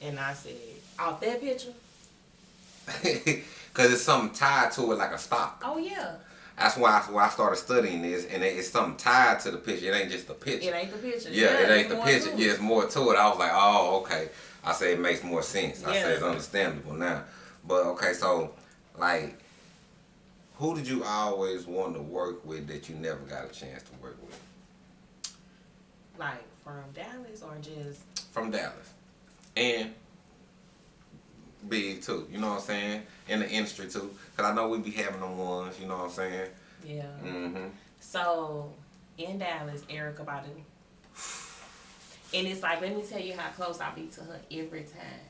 and I said, off that picture, because it's something tied to it like a stock. Oh yeah. That's why I started studying this, and it's something tied to the picture. It ain't just the picture. It ain't the picture. Yeah, it ain't the picture. Yeah, it's more to it. I was like, oh, okay. I say it makes more sense. I say it's understandable now. But okay, so like, who did you always want to work with that you never got a chance to work with? Like from Dallas or just from Dallas, and big too. You know what I'm saying? In the industry too, cause I know we be having them ones. You know what I'm saying? Yeah. Mhm. So in Dallas, Erica Badu. And it's like, let me tell you how close I be to her every time.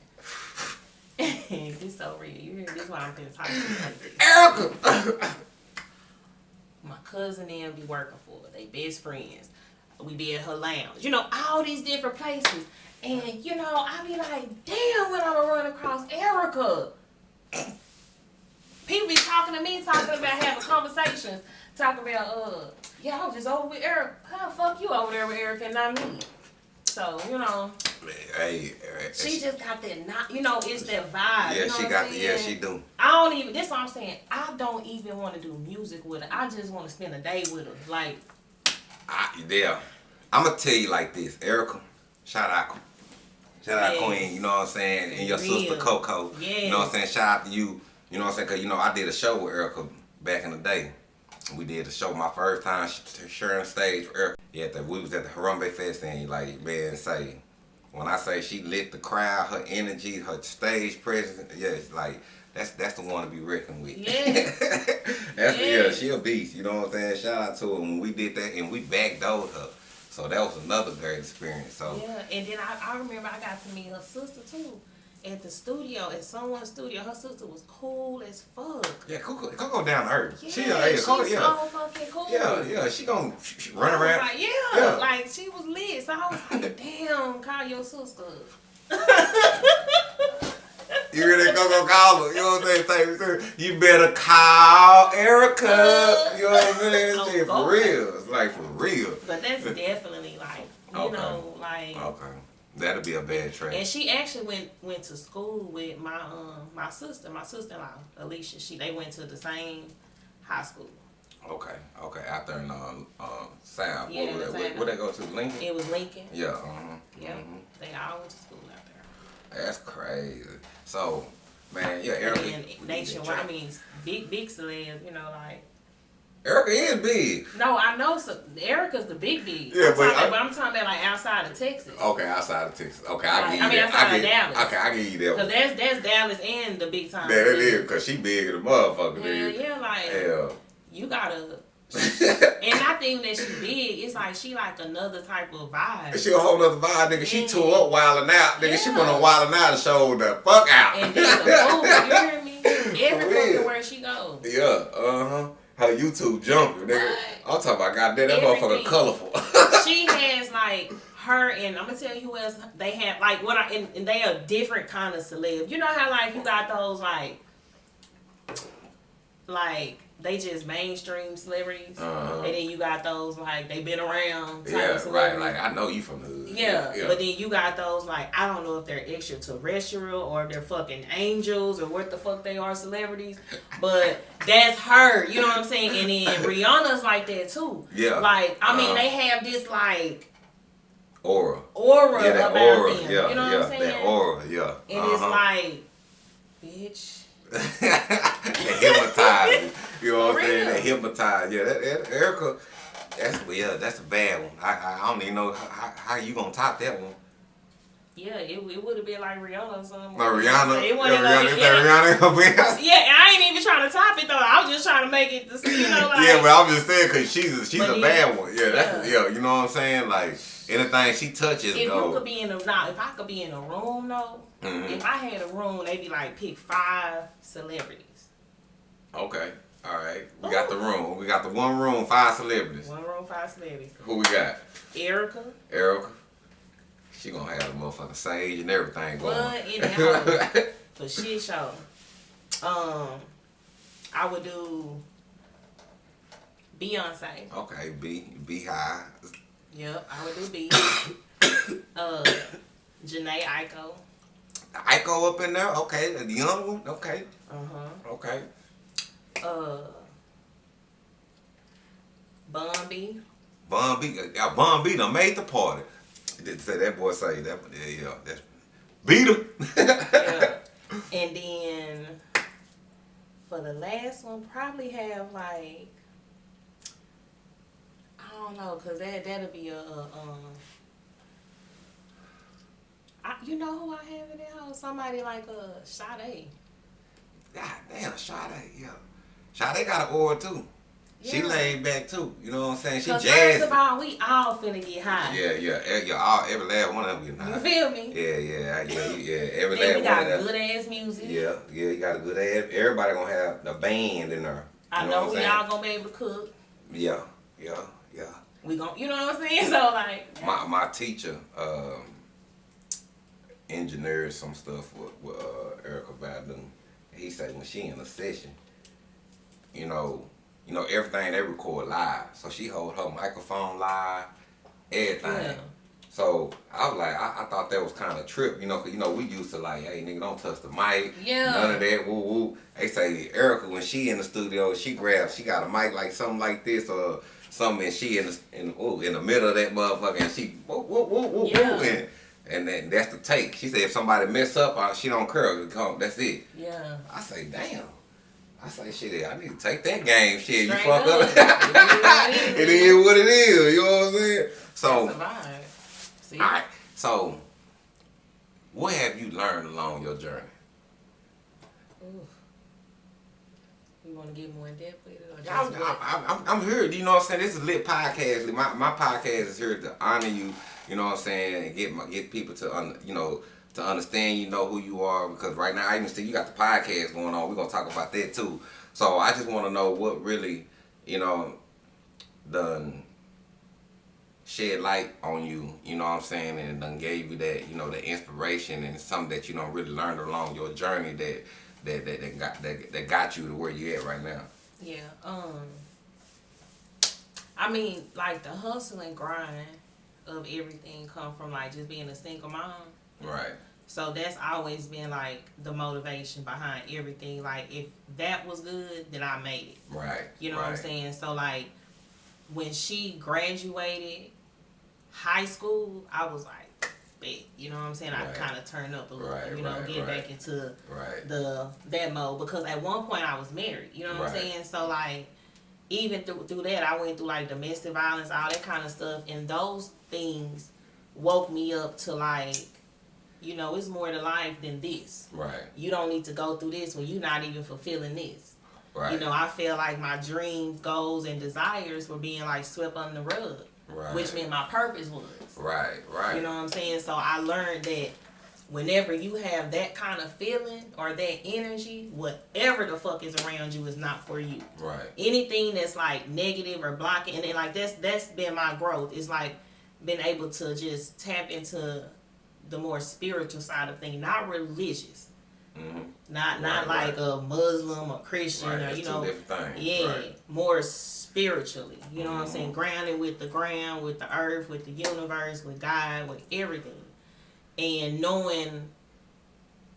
This so real. You hear this? Why I'm finna talk to you like this. Erica. My cousin and them be working for her. They best friends. We be at her lounge. You know, all these different places. And, you know, I be like, damn, when I'm run across Erica. People be talking to me, talking about having conversations. Talking about, yeah, I was just over with Erica. How the fuck you over there with Erica and not me? So, you know. Hey, she just got that, you know, it's that vibe. Yeah, you know she got the, yeah, she do. I don't even, this is what I'm saying. I don't even want to do music with her. I just want to spend a day with her. Like, yeah. I'm going to tell you like this. Erica, shout out Queen, you know what I'm saying? And your sister Coco. Yes. You know what I'm saying? Shout out to you. You know what I'm saying? Because, you know, I did a show with Erica back in the day. We did the show my first time sharing stage for Erica. Yeah, we was at the Harambe Fest, and like, man, say, when I say she lit the crowd, her energy, her stage presence, yes, like, that's the one to be reckoned with. Yes. Yeah, she a beast, you know what I'm saying? Shout out to her when we did that, and we backdoored her. So that was another great experience. So yeah, and then I remember I got to meet her sister too. At the studio, at someone's studio. Her sister was cool as fuck. Yeah, Coco down to earth. Yeah, she's so fucking cool. Yeah, she gonna run around. Like, yeah, like she was lit. So I was like, damn, call your sister. You hear that Coco call her? You know what I'm saying? You better call Erica. You know what I'm saying? This shit for real. It's like for real. But that's definitely like, you know, like. Okay. That'll be a bad track. And she actually went to school with my sister-in-law, Alicia. They went to the same high school. Okay. Out there in South. Yeah, where they go to? Lincoln? It was Lincoln. Yeah. Yeah. They all went to school out there. That's crazy. So, man, yeah, Erica. And nationwide, I mean, big celeb, you know, like. Erica is big. No, I know. So Erica's the big. Yeah, but I'm talking about like outside of Texas. Okay, outside of Texas. Okay, I give you that. Outside of Dallas. Okay, I give you that. Because that's Dallas and the big time. That it is, because she big as a motherfucker. Yeah, like. Yeah. You gotta. And I think that she big. It's like she like another type of vibe. She a whole other vibe, nigga. She tore up wildin' out, nigga. Yeah. She went on wildin' out and showed the fuck out. And then the food, you hear me? Every fucking where she goes. Yeah, her YouTube jumping, nigga. I'm talking about goddamn that motherfucker colorful. She has like her and I'm gonna tell you who else they have like and they are different kind of celebs. You know how like you got those like they just mainstream celebrities, and then you got those like they been around. Yeah, right. Like I know you from the hood. Yeah, but then you got those like I don't know if they're extraterrestrial or if they're fucking angels or what the fuck they are celebrities, but that's her. You know what I'm saying? And then Rihanna's like that too. Yeah. Like I mean, they have this like aura about them. Yeah, you know what I'm saying? That aura, yeah. And it's like, bitch. That hypnotized. You know what I'm saying? That hypnotized. Yeah, that Erica, that's a bad one. I don't even know how you gonna top that one. Yeah, it would have been like Rihanna or something. No, Rihanna. It Rihanna gonna be. Yeah, I ain't even trying to top it though. I was just trying to make it, you know, like. Yeah, but I'm just saying because she's a bad one. Yeah, that's you know what I'm saying? Like anything she touches, if I could be in a room though, if I had a room, they'd be like pick 5 celebrities. Okay. All right. We got the room. We got the one room, 5 celebrities. One room, 5 celebrities. Who we got? Erica. She gonna have the motherfucking sage and everything going. What in the house for shit show? I would do Beyonce. Okay, B high. Yep, I would do B. Janae Aiko. Aiko up in there? Okay, the young one? Okay. Uh-huh. Okay. Bun B. Bun B done made the party. Say that boy say that. Yeah, that's beat him. Yeah. And then for the last one, probably have like, I don't know, cause that'll be you know who I have in that house? Somebody like Sade. God damn, Sade, yeah. Sade got an aura too. Yeah. She laid back too. You know what I'm saying? She jazzy. First of all, we all finna get high. Yeah. Every last one of them getting high. You feel me? Yeah. Every last one. We got good ass music. Yeah. You got a good ass. Everybody gonna have the band in there. I know we all gonna be able to cook. Yeah. We gon', you know what I'm saying? So like. My teacher, engineered some stuff with Erica Badu. He said when she in a session, you know everything they record live. So she hold her microphone live, everything. Yeah. So I was like, I thought that was kind of trip, cause we used to like, hey nigga, don't touch the mic, none of that, woo woo. They say Erica when she in the studio, she got a mic like something like this or something, and she in the middle of that motherfucker, and she woo woo woo woo woo, and that's the take. She said if somebody mess up, she don't care. That's it. Yeah. I say damn. I say, shit, I need to take that game. Shit, straight you fuck up. It is what it is. You know what I'm saying? So, that's a vibe. See? All right. So, what have you learned along your journey? Ooh. You want to get more in depth with it? I'm here. You know what I'm saying? This is a lit podcast. My podcast is here to honor you. You know what I'm saying? And get people to to understand who you are, because right now I even see you got the podcast going on. We're gonna talk about that too. So I just want to know what really done shed light on you. You know what I'm saying, and done gave you that the inspiration and something that you really learned along your journey that got you to where you at right now. Yeah. I mean, like the hustle and grind of everything come from like just being a single mom. Right. So that's always been like the motivation behind everything. Like if that was good, then I made it. Right. You know what I'm saying? So like when she graduated high school, I was like, bet. You know what I'm saying? I kind of turned up a little, get back into that mode, because at one point I was married. You know what I'm saying? So like even through that, I went through like domestic violence, all that kind of stuff, and those things woke me up to like, it's more to life than this. Right. You don't need to go through this when you're not even fulfilling this. Right. I feel like my dreams, goals, and desires were being like swept under the rug. Right. Which meant my purpose was. Right. You know what I'm saying? So I learned that whenever you have that kind of feeling or that energy, whatever the fuck is around you is not for you. Right. Anything that's like negative or blocking, and then like that's been my growth. It's like been able to just tap into the more spiritual side of things, not religious. Mm-hmm. Not like a Muslim or Christian or two different things. More spiritually. You know what I'm saying? Grounded with the ground, with the earth, with the universe, with God, with everything. And knowing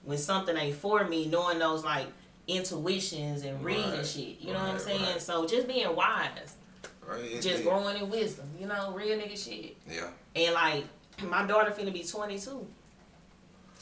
when something ain't for me, knowing those like intuitions and reading shit. You know what I'm saying? Right. So just being wise. Right. Just growing in wisdom. Real nigga shit. Yeah. And like my daughter finna be 22.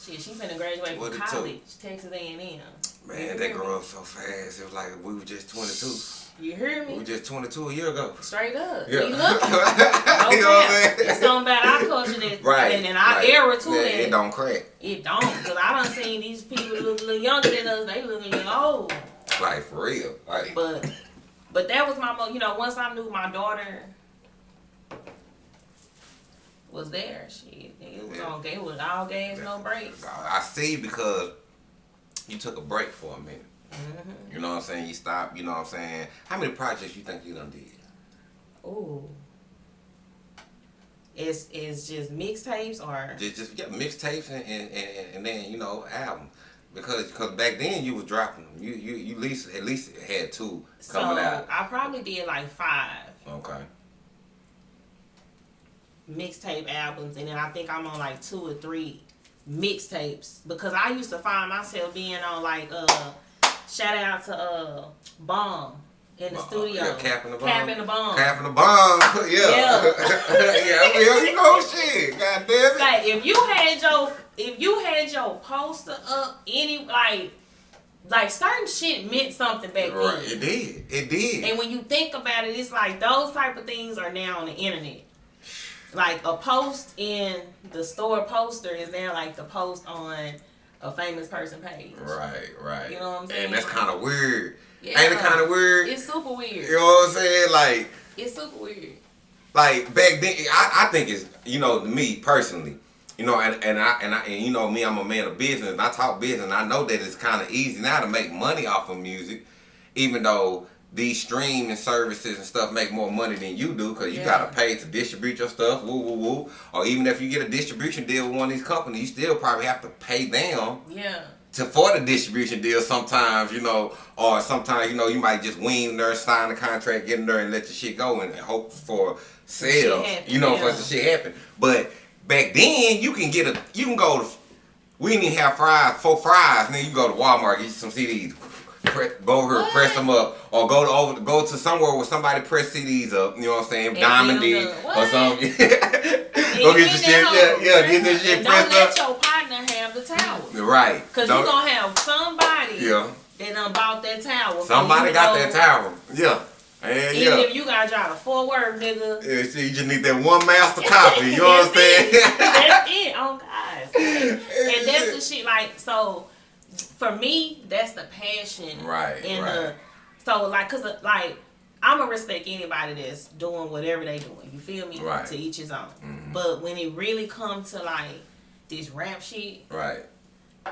Shit, she finna graduate from college, Texas A&M. Man, that grew up so fast. It was like we were just 22. You hear me? We were just 22 a year ago. Straight up. Yeah. We looking. No you know what I'm saying? It's something about our culture that, and our era too. That it don't crack. It don't. Because I done seen these people look a little younger than us. They look a little old. Like, for real. Like. But that was my, once I knew my daughter was there, shit. It was all gas, no brakes. I see, because you took a break for a minute. Mm-hmm. You know what I'm saying? You stopped, you know what I'm saying? How many projects you think you done did? Ooh. It's just mixtapes or? Just mixtapes and then, albums. Because back then you was dropping them. You at least had 2 coming out. I probably did like 5. Okay. Mixtape albums, and then I think I'm on like 2 or 3 mixtapes, because I used to find myself being on like shout out to Bomb. in the studio. Yeah, capping the bomb. Capping the bomb. Capping the bomb. Yeah. Yeah, you know shit. God damn it. Like if you had your poster up, like certain shit meant something back then. It did. And when you think about it, it's like those type of things are now on the internet. Like a post in the store poster is now like the post on a famous person page. Right. You know what I'm saying? And that's kind of weird. Yeah. Ain't it kind of weird? It's super weird. You know what I'm saying? Like, it's super weird. Like back then, I think it's, you know, me personally, you know, and you know me, I'm a man of business, and I talk business, and I know that it's kind of easy now to make money off of music, even though these streaming services and stuff make more money than you do, because you gotta pay to distribute your stuff, woo. Or even if you get a distribution deal with one of these companies, you still probably have to pay them. Yeah. For the distribution deal sometimes, you know, or sometimes, you know, you might just wing there, sign the contract, get in there and let the shit go and hope for sales, you know, for the shit happen. But back then, you can go to, we didn't even have 4 fries, and then you go to Walmart, get you some CDs, go over here, press them up, or go to somewhere where somebody press CDs up, you know what I'm saying, Diamond D or something. Go get your shit, get this shit pressed up. Don't let your partner have the towel. Right. Because you're going to have somebody that done bought that towel. Somebody got that towel. Yeah. Even if you got to drive a 4-word, nigga. Yeah, see, you just need that one master copy. You know what I'm saying? That's it. Oh, God. And that's the shit, like, so, for me, that's the passion. Right, So, like, because, like, I'm going to respect anybody that's doing whatever they doing. You feel me? Right. To each his own. Mm-hmm. But when it really comes to, like, this rap shit. Right.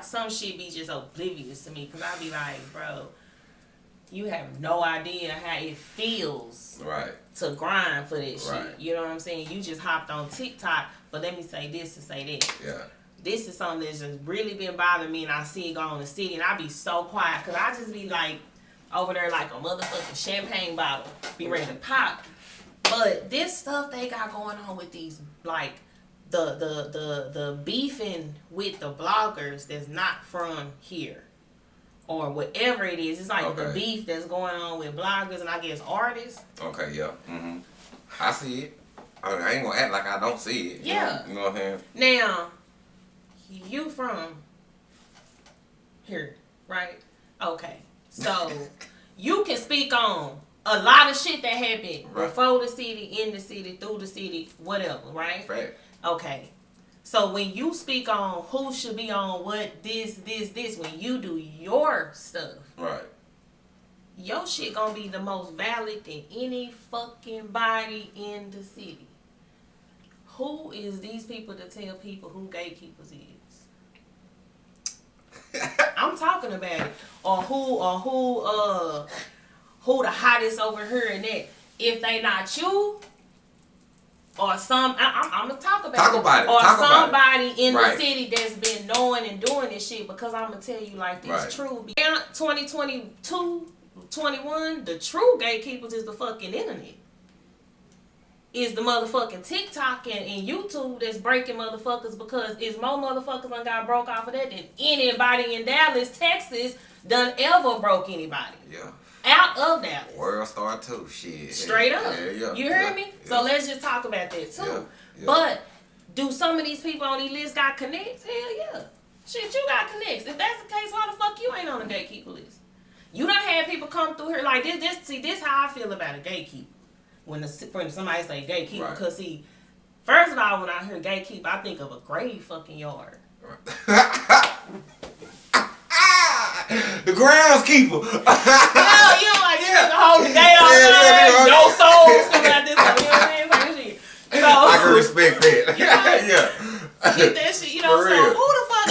Some shit be just oblivious to me. Because I be like, bro, you have no idea how it feels. Right. To grind for this right. shit. You know what I'm saying? You just hopped on TikTok. But let me say this and say that. Yeah. This is something that's just really been bothering me, and I see it go on the city, and I be so quiet, because I just be like, over there like a motherfucking champagne bottle, be ready to pop. But this stuff they got going on with these, like, the beefing with the bloggers that's not from here, or whatever it is. It's like the beef that's going on with bloggers and I guess artists. Okay, yeah. Mm-hmm. I see it. I ain't gonna act like I don't see it. Yeah. You know what I'm saying? Now, you from here, right? Okay. So, you can speak on a lot of shit that happened before the city, in the city, through the city, whatever, right? Right. Okay. So, when you speak on who should be on what, this, when you do your stuff, right, your shit gonna be the most valid than any fucking body in the city. Who is these people to tell people who gatekeepers is? I'm talking about it. Or who the hottest over here and that. If they not you, or I'm gonna talk about it. Or somebody in the city that's been knowing and doing this shit, because I'm gonna tell you like this true. 2022, 21, the true gatekeepers is the fucking internet. Is the motherfucking TikTok and YouTube that's breaking motherfuckers, because it's more motherfuckers done got broke off of that than anybody in Dallas, Texas done ever broke anybody. Yeah. Out of Dallas. World Star too, shit. Straight up. Yeah. You heard me? Yeah. So let's just talk about that too. Yeah. But do some of these people on these lists got connects? Hell yeah. Shit, you got connects. If that's the case, why the fuck you ain't on the gatekeeper list? You done had people come through here like this. This how I feel about a gatekeeper. When somebody say gatekeeper, because see, first of all, when I hear gatekeeper, I think of a grave fucking yard. The groundskeeper. You know, like you just hold the gate all night, no souls coming out this way. You know what I'm saying? So I can respect that. You know, get that shit. You know, so who the fuck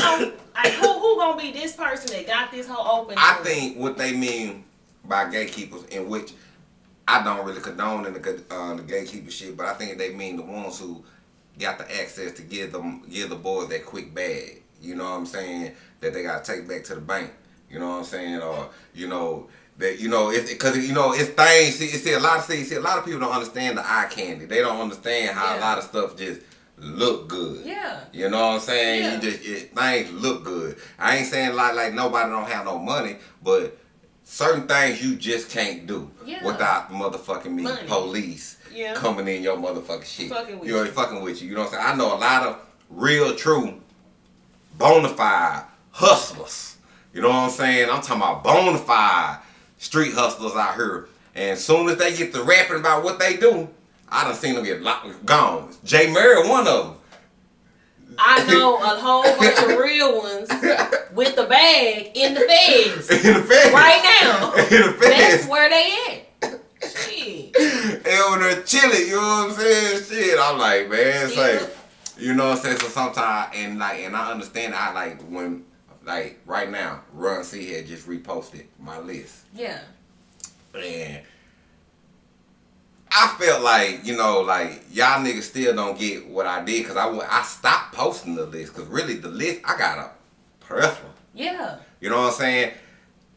like who gonna be this person that got this whole open? I think what they mean by gatekeepers, in which I don't really condone in the gatekeeper shit, but I think they mean the ones who got the access to give the boys that quick bag. You know what I'm saying? That they gotta take back to the bank. You know what I'm saying? Or it's because it's things. See a lot of people don't understand the eye candy. They don't understand how a lot of stuff just look good. Yeah. You know what I'm saying? Yeah. Things look good. I ain't saying like nobody don't have no money, but certain things you just can't do without motherfucking money. Police coming in your motherfucking shit. Fucking with you. You know what I'm saying? I know a lot of real, true, bona fide hustlers. You know what I'm saying? I'm talking about bona fide street hustlers out here. And as soon as they get to rapping about what they do, I done seen them get gone. Jay Murray, one of them. I know a whole bunch of real ones with the bag in the feds. In the feds. Right now. In the feds. That's where they at. Shit. And when they're chilling, you know what I'm saying? Shit, I'm like, man, it's like, you know what I'm saying? So sometimes, and I understand, I like when, like right now, Run C had just reposted my list. Yeah. And I felt like, you know, like, y'all niggas still don't get what I did, because I stopped posting the list, because really the list, I got a plethora. Yeah. You know what I'm saying?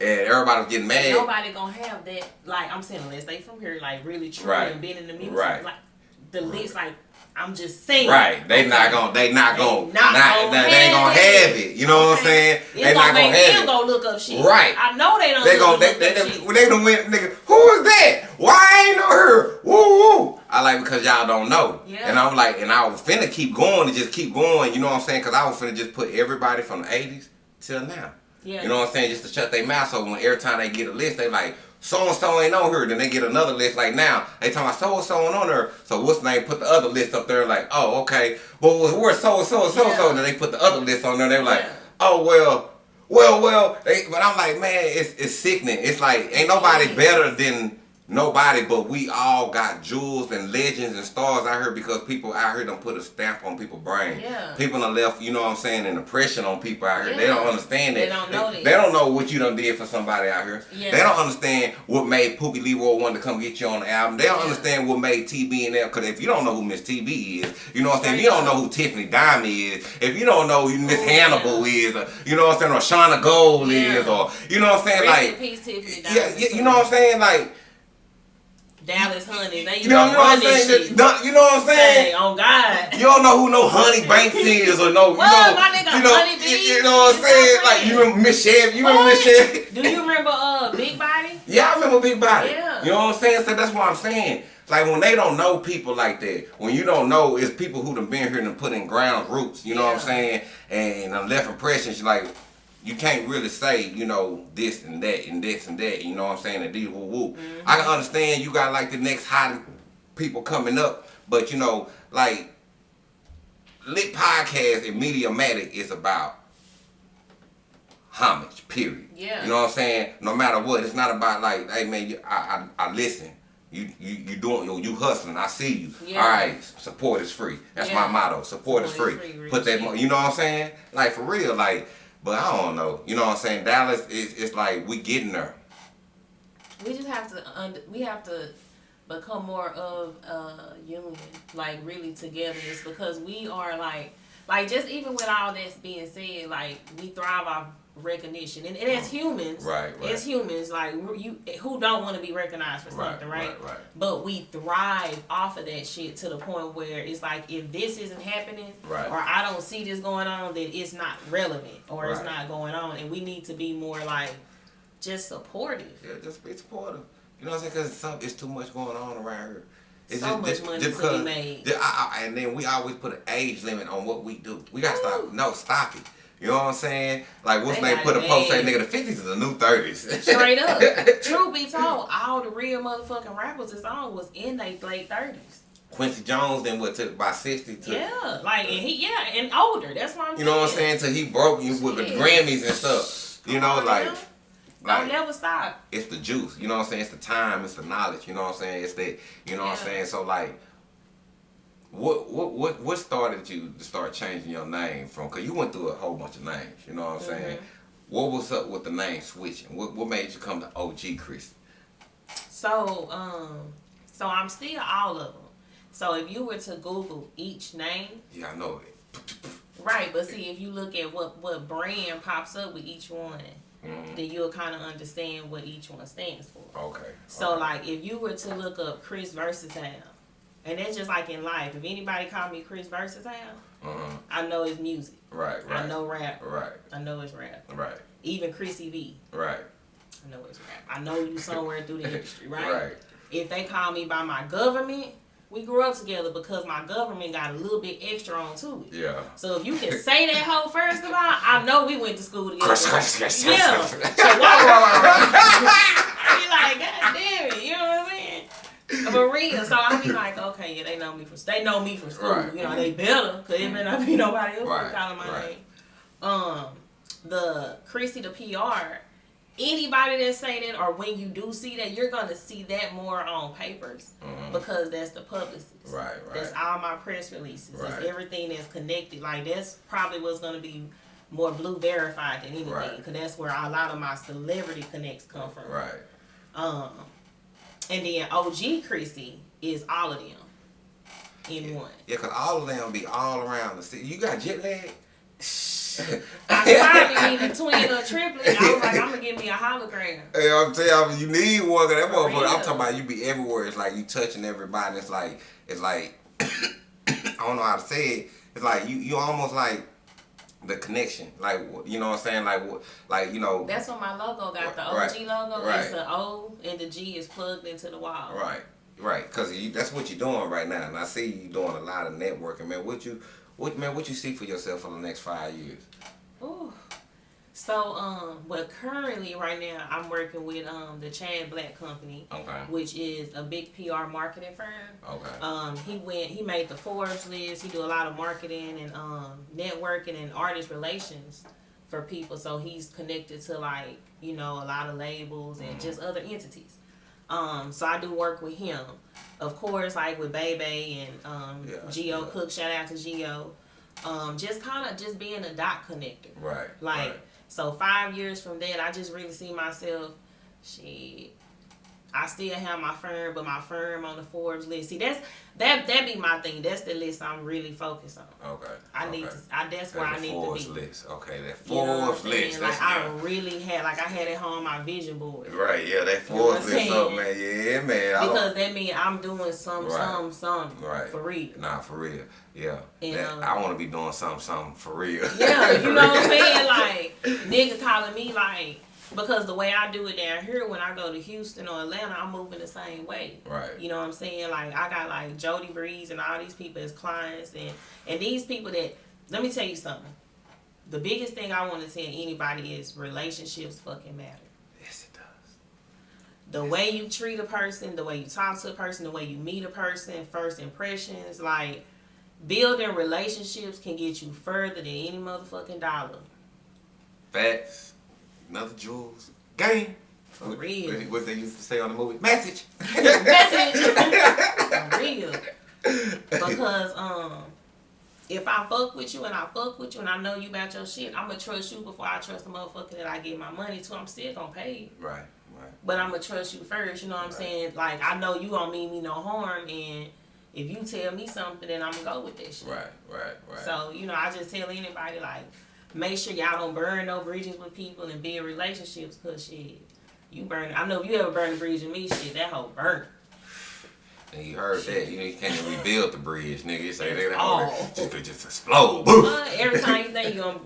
And everybody was getting mad. Nobody gonna have that, like, I'm saying, unless they from here, like, really true and been in the music. Right. Like, the list, like, I'm just saying. Right. They ain't gonna have it. You know what I'm saying? They not gonna have it. Go look up shit. Right. I know they don't they done went, nigga, who is that? Why I ain't know her? Woo woo. I like, because y'all don't know. Yeah. And I'm like, and I was finna keep going and just keep going, you know what I'm saying? Because I was finna just put everybody from the 80s till now. Yeah. You know what I'm saying? Just to shut their mouth, so when every time they get a list, they like, so-and-so ain't on her. Then they get another list like now. They talking about so-and-so ain't on her. So what's the name? Put the other list up there like, oh, okay. Well, where's so-and-so and so-and-so? And then they put the other list on there. They were like, oh, well. But I'm like, man, it's sickening. It's like, ain't nobody better than nobody, but we all got jewels and legends and stars out here, because people out here done put a stamp on people's brain. Yeah. People done left, you know what I'm saying, an impression on people out here. Yeah. They don't understand that. They don't know that. They don't know what you done did for somebody out here. Yeah. They don't understand what made Poopy Leroy want to come get you on the album. They don't understand what made TB and them. Because if you don't know who Miss TB is, you know what I'm saying, if you don't know who Tiffany Diamond is, if you don't know who Miss Hannibal is, or, you know what I'm saying, or Shauna Gold is, or, you know what I'm saying, like, Tiffany Diamond, you know what I'm saying, like, Dallas Honey, they you know what I'm saying? You know what I'm saying? Hey, on God. You don't know who no Honey Banks is, or no, My nigga, Honey Banks. You know what I'm saying? Like, you remember Miss Chevy? You remember Miss Chevy? Do you remember Big Body? Yeah, I remember Big Body. Yeah. You know what I'm saying? So that's what I'm saying. Like, when they don't know people like that, when you don't know, it's people who done been here and put in ground roots, you know what I'm saying? And left impressions, like, you can't really say, you know, this and that and this and that, you know what I'm saying, and these woo woo. Mm-hmm. I can understand you got like the next hot people coming up, but you know, like, Lit Podcast and Mediamatic is about homage, period. Yeah. You know what I'm saying? No matter what, it's not about like, hey man, I listen. You doing, you hustling. I see you. Yeah. All right, support is free. That's my motto. Support is free. Put that, you know what I'm saying? Like, for real, like. But I don't know. You know what I'm saying? Dallas, it's like we getting there. We just have to become more of a union, like really together. It's because we are like just even with all that's being said, like we thrive off recognition, and as humans, right. As humans, like you who don't want to be recognized for something, right? But we thrive off of that shit to the point where it's like, if this isn't happening, or I don't see this going on, then it's not relevant, or it's not going on, and we need to be more like just supportive. Yeah, just be supportive. You know what I'm saying? Because it's too much going on around here. It's so much money to be made. And then we always put an age limit on what we do. We gotta stop. No, stop it. You know what I'm saying? Like, what's name put a post saying, nigga, the 50s is the new 30s. Straight up. Truth be told, all the real motherfucking rappers is on was in their late 30s. Quincy Jones then took by 60 to... Yeah, like, and older. That's what I'm saying. You know what I'm saying? Till he broke you with the Grammys and stuff. You know, like... Don't never stop. It's the juice. You know what I'm saying? It's the time. It's the knowledge. You know what I'm saying? It's that... You know what I'm saying? So, like... What started you to start changing your name from? Because you went through a whole bunch of names, you know what I'm saying? What was up with the name switching? What made you come to OG Chris? So I'm still all of them. So if you were to Google each name, yeah, I know it. Right, but see, if you look at what brand pops up with each one, then you'll kind of understand what each one stands for. Okay. So like, if you were to look up Chris Versatile. And that's just like in life. If anybody call me Chris Versatile, I know it's music. Right. I know rap. Right. I know it's rap. Right. Even CHRISSY V. Right. I know it's rap. I know you somewhere through the industry, right? Right. If they call me by my government, we grew up together because my government got a little bit extra on to it. Yeah. So if you can say that hoe first of all, I know we went to school together. Yeah. So I be like, God damn it, you know what I mean? For real. So I be like, okay, yeah, they know me from school. Right. You know, they better, because it may not be nobody else Right. calling my Right. name. The CHRISSY the PR, anybody that say that, or when you do see that, you're gonna see that more on papers because that's the publicist. Right. That's all my press releases. Right. That's everything that's connected. Like that's probably what's gonna be more blue verified than anything, Right. because that's where a lot of my celebrity connects come from. Right. And then OG CHRISSY is all of them in one. Yeah, because all of them be all around the city. You got jet lag? I probably need a twin or a triplet. I was like, I'm gonna give me a hologram. Hey, I'm telling you, you need one. Cause that For motherfucker, I'm real. talking about you be everywhere. It's like you touching everybody. It's like I don't know how to say it. It's like you almost like the connection. Like, you know what I'm saying? Like you know. That's what my logo got. The OG Right. logo. Right. It's the O and the G is plugged into the wall. Right. Cause that's what you're doing right now, and I see you doing a lot of networking, man. What you see for yourself for the next 5 years? Ooh. So, but currently right now I'm working with the Chad Black Company, Okay. which is a big PR marketing firm. Okay. He made the Forbes list. He do a lot of marketing and networking and artist relations for people. So he's connected to like, you know, a lot of labels and just other entities. So I do work with him. Of course, like with Bebe and Geo Cook, shout out to Geo. Just kind of just being a dot connector. Right. Like, right. So 5 years from that, I just really see myself, I still have my firm, but my firm on the Forbes list. See, that be my thing. That's the list I'm really focused on. Okay. That's where I need to Forbes be. list. Okay, that You know what I'm Forbes saying? list. Like I really had, like I had it on my vision board. Right, yeah, that You know what Forbes I'm list up, saying? man. Yeah, man. Because that means I'm doing some Right. for real. Nah, for real. Yeah. And, I want to be doing something for real. Yeah, you know what I'm saying? Like, niggas calling me like, because the way I do it down here, when I go to Houston or Atlanta, I'm moving the same way. Right. You know what I'm saying? Like, I got like Jody Breeze and all these people as clients, and these people that, let me tell you something. The biggest thing I want to tell anybody is relationships fucking matter. Yes, it does. The way you treat a person, the way you talk to a person, the way you meet a person, first impressions, like, building relationships can get you further than any motherfucking dollar. Facts. Another jewels. Game. For real. What they used to say on the movie? Message. Message. For real. Because if I fuck with you and I know you about your shit, I'm gonna trust you before I trust the motherfucker that I give my money to. I'm still gonna pay you. Right. But I'm gonna trust you first. You know what I'm saying? Like, I know you gonna mean me no harm, and if you tell me something, then I'm gonna go with that shit. Right. So, you know, I just tell anybody, like, make sure y'all don't burn no bridges with people and be in relationships, because shit, you burn. I know if you ever burn a bridge with me, shit, that whole burn. And you heard that. You know, you can't even rebuild the bridge, nigga. You say that Oh. just explode. Every time you think you're gonna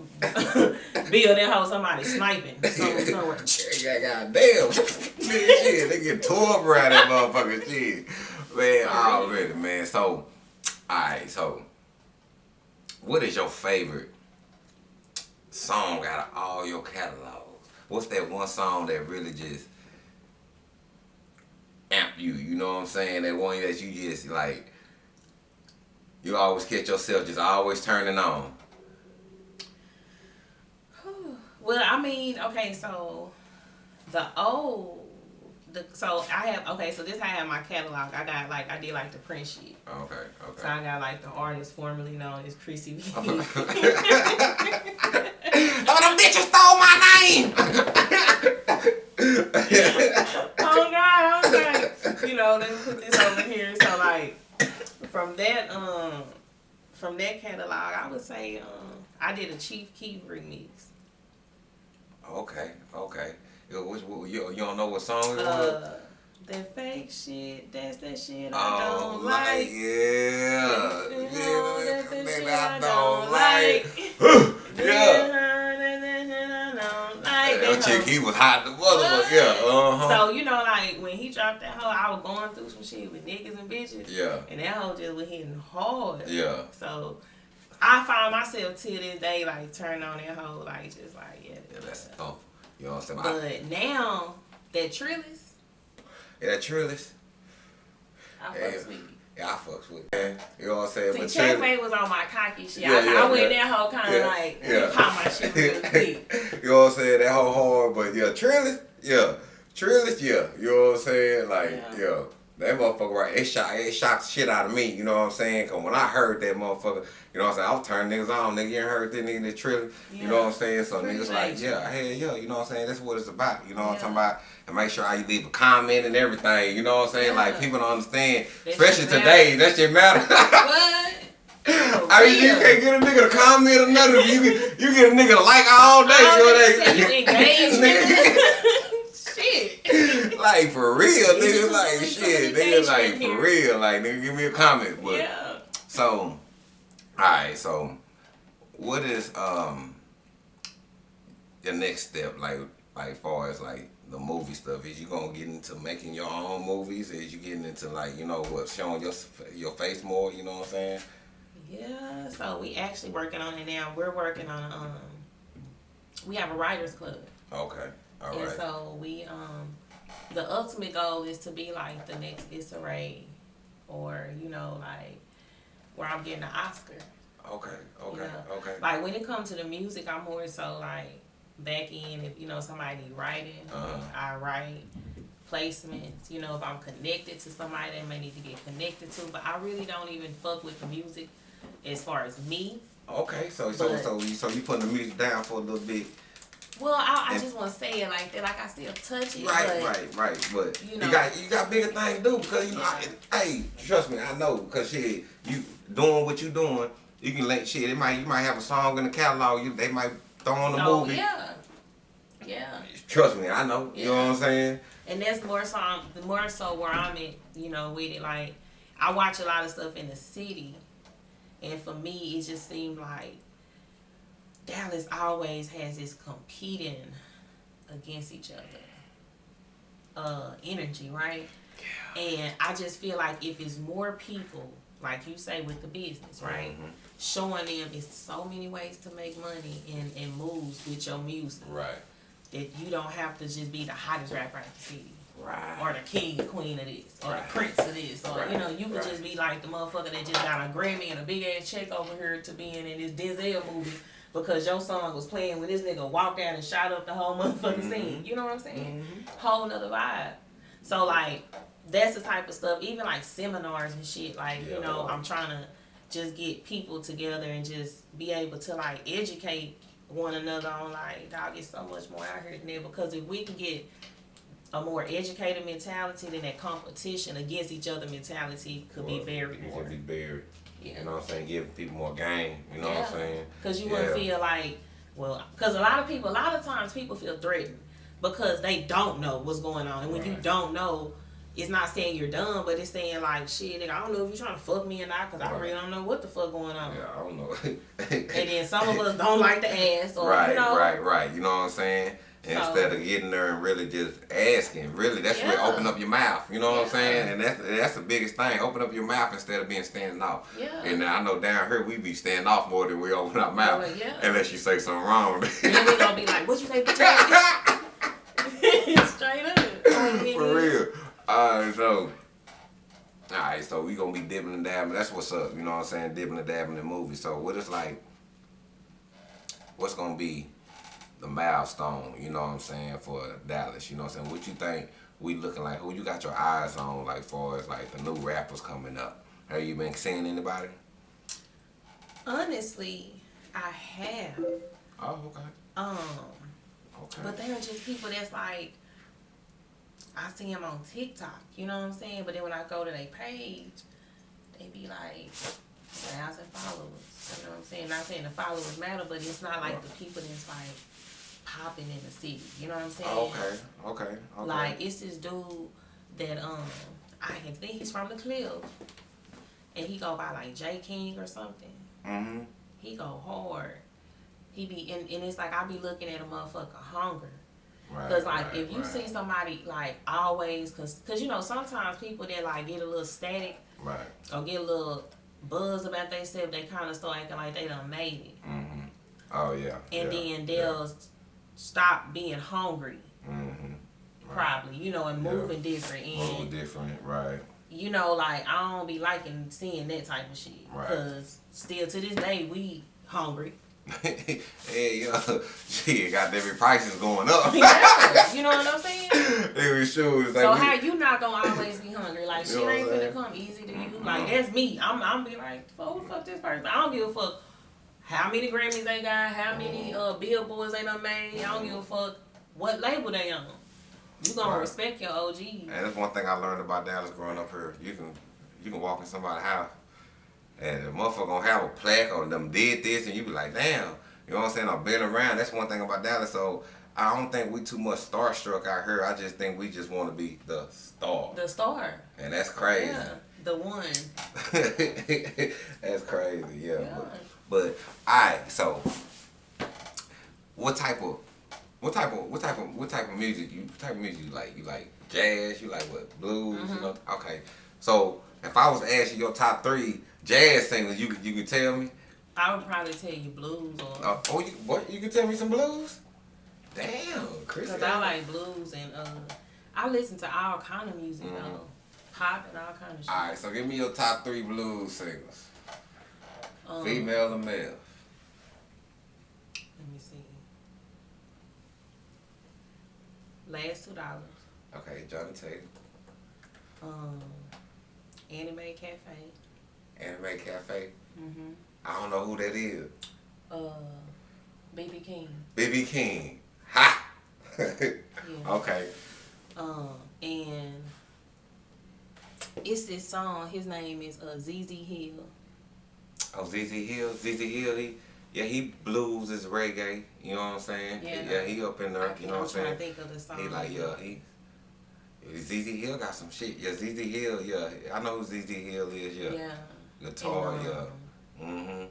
build that hoe, somebody sniping somewhere. Goddamn. Shit, they get tore up around that motherfucking shit. Man, already, man. So, alright, so, what is your favorite song out of all your catalogs? What's that one song that really just amp you? You know what I'm saying? That one that you just, like, you always catch yourself just always turning on. Well, I mean, okay, so so I have, okay, so this I have my catalog. I got like, I did like the Prince shit. Okay. So I got like the artist formerly known as CHRISSY V. Oh, them bitches stole my name! Oh God, I was like, you know, let me put this over here. So like, from that catalog, I would say I did a Chief Keef remix. Okay. You don't know what song it was? That fake shit, that's that shit Oh, I don't like. Yeah. That's that shit I don't don't like. Yeah. That Scheek, he was hot the motherfucker. Yeah, So, you know, like, when he dropped that hoe, I was going through some shit with niggas and bitches. Yeah. And that hoe just was hitting hard. Yeah. So, I find myself to this day, like, turning on that hoe, like, just like, yeah. Yeah, that's tough. You know what I'm saying? But now, that Trillest. Yeah, that Trillest. I fucks with you. Yeah, I fucks with it. You know what I'm saying? See, But Checkmate was on my cocky shit. Yeah, I went that whole kind of like, pop my shit real quick. You know what I'm saying? That whole hard, but yeah, Trillest, yeah. Trillest, yeah. You know what I'm saying? Like, yeah. That motherfucker, right, it shocked the shit out of me, you know what I'm saying? Cause when I heard that motherfucker, you know what I'm saying, I was turning niggas on, nigga, you ain't heard that nigga, that Trillest, you know what I'm saying? So niggas like, yeah, hell yeah, you know what I'm saying? That's what it's about, you know what I'm talking about? And make sure you leave a comment and everything, you know what I'm saying? Like, people don't understand, especially today, that shit matter. What? I mean, you can't get a nigga to comment or nothing. You get a nigga to like all day. You engaged, nigga. Shit. Like, for real, nigga. Like, shit. Nigga, like, for real. Like, nigga, give me a comment. But, so, alright, so, what is, your next step, like far as, like, the movie stuff? Is you gonna get into making your own movies? Is you getting into, like, you know, what, showing your face more, you know what I'm saying? Yeah, so we actually working on it now. We're working on, we have a writers club. Okay, all right. And so we, the ultimate goal is to be like the next Issa Rae, or, you know, like, where I'm getting an Oscar. Okay, You know? Like, when it comes to the music, I'm more so, like, back in, if, you know, somebody need writing, I write placements, you know, if I'm connected to somebody that may need to get connected to, but I really don't even fuck with the music as far as me. Okay, so you putting the music down for a little bit. Well, I just want to say it like that, like I still touch it. Right. But you know, you got bigger things to do, because you know, hey, trust me, I know, because shit, you doing what you doing, you can let shit. You might have a song in the catalog. They might throw on the movie. Yeah. Trust me, I know. You know what I'm saying? And that's more so where I'm at, you know, with it. Like, I watch a lot of stuff in the city, and for me, it just seemed like Dallas always has this competing against each other energy, right? Yeah. And I just feel like if it's more people, like you say with the business, right? Mm-hmm. Showing them it's so many ways to make money and moves with your music. Right. That you don't have to just be the hottest rapper in the city. Right. Or the king, queen of this. Or the prince of this. Or, you know, you could just be like the motherfucker that just got a Grammy and a big ass check over here to be in this Denzel movie because your song was playing when this nigga walked out and shot up the whole motherfucking scene. You know what I'm saying? Whole nother vibe. So, like, that's the type of stuff, even like seminars and shit, like, you know, I'm trying to just get people together and just be able to, like, educate one another on, like, dog, it's so much more out here than that, because if we can get a more educated mentality, then that competition against each other mentality could be buried more. It could be buried. Yeah. You know what I'm saying? Give people more game. You know what I'm saying? Because you wouldn't feel like, well, because a lot of times people feel threatened because they don't know what's going on. And when you don't know, it's not saying you're dumb, but it's saying like, shit, nigga, I don't know if you're trying to fuck me or not, because I really don't know what the fuck going on. Yeah, I don't know. And then some of us don't like to ask, or, you know. Right. You know what I'm saying? Instead of getting there and really just asking, really, that's where open up your mouth. You know what I'm saying? And that's the biggest thing. Open up your mouth instead of being standing off. Yeah. And I know down here we be standing off more than we open our mouth. Unless you say something wrong. Then we gonna be like, what you say, bitch? Straight up. For real. Alright, so we gonna be dipping and dabbing. That's what's up. You know what I'm saying? Dipping and dabbing in movies. So what is like, what's gonna be the milestone, you know what I'm saying, for Dallas? You know what I'm saying? What you think we looking like? Who you got your eyes on, like, far as like the new rappers coming up? Have you been seeing anybody? Honestly, I have. Oh, okay. Okay. But they are just people that's like, I see them on TikTok, you know what I'm saying? But then when I go to their page, they be like 1,000 followers. You know what I'm saying? Not saying the followers matter, but it's not like the people that's like popping in the city. You know what I'm saying? Okay. Like, it's this dude that I can think he's from the Cliff, and he go by like J King or something. Mm-hmm. He go hard. He be and it's like I be looking at a motherfucker hunger. Cause like if you see somebody like always, cause you know sometimes people that like get a little static, or get a little buzz about themselves, they kind of start acting like they done made it. Mm-hmm. Oh yeah. And then they'll stop being hungry. Mm-hmm. Probably, you know, and moving different. And moving different, right? You know, like I don't be liking seeing that type of shit. Right. Cause still to this day we hungry. Hey, yo, shit, goddamn it, prices going up. Yeah, you know what I'm saying? Every shoes. So how you not gonna always be hungry? Like shit know ain't what I'm finna come easy to you. Like that's me. I'm be like, who the fuck this person? I don't give a fuck how many Grammys they got, how many billboards they done made. I don't give a fuck what label they on. You gonna respect your OGs. And that's one thing I learned about Dallas growing up here. You can walk in somebody's house and the motherfucker gonna have a plaque or them did this and you be like, damn. You know what I'm saying? I've been around. That's one thing about Dallas. So I don't think we too much starstruck out here. I just think we just want to be the star. The star. And that's crazy. Yeah, the one. That's crazy, yeah. But alright, so what type of music you like? You like jazz? You like what? Blues? Mm-hmm. You know? Okay. So if I was to ask you your top 3 jazz singers, you could tell me? I would probably tell you blues or. You can tell me some blues? Damn, Chris. Cause I like blues and I listen to all kind of music though, pop and all kind of shit. All right, so give me your top 3 blues singers. Female and male. Let me see. Last $2. Okay, Johnny Taylor. Anime Cafe. Anime Cafe. Mhm. I don't know who that is. BB King. BB King. Ha! Yeah. Okay. And it's this song. His name is ZZ Hill. Oh, ZZ Hill. ZZ Hill. He blues is reggae. You know what I'm saying? Yeah. He up in there. You know what I'm saying? I'm trying to think of the song. He like ZZ Hill got some shit. Yeah, ZZ Hill. Yeah, I know who ZZ Hill is. Yeah. Yeah. Guitar. And, Yeah. Mhm.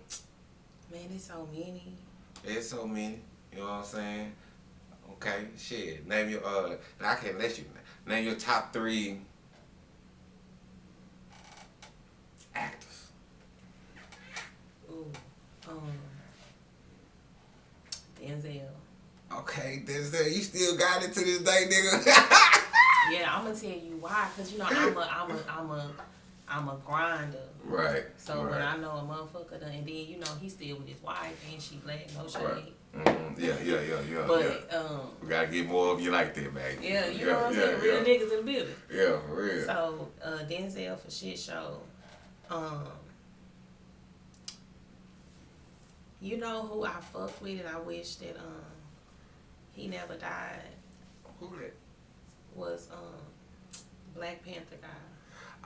Man, there's so many. There's so many. You know what I'm saying? Okay, shit. Name your I can't let you name your top 3 actors. Ooh. Denzel. Okay, Denzel, you still got it to this day, nigga. Yeah, I'm gonna tell you why. Cause you know I'm a grinder. Right. So when I know a motherfucker done, and then you know he still with his wife and she black, no shade. Right. Mm-hmm. Yeah. But we gotta get more of you like that, man. Yeah, you know what I'm saying? Real niggas in the building. Yeah, for real. So Denzel for shit show. You know who I fuck with and I wish that he never died. Who that? Was Black Panther guy.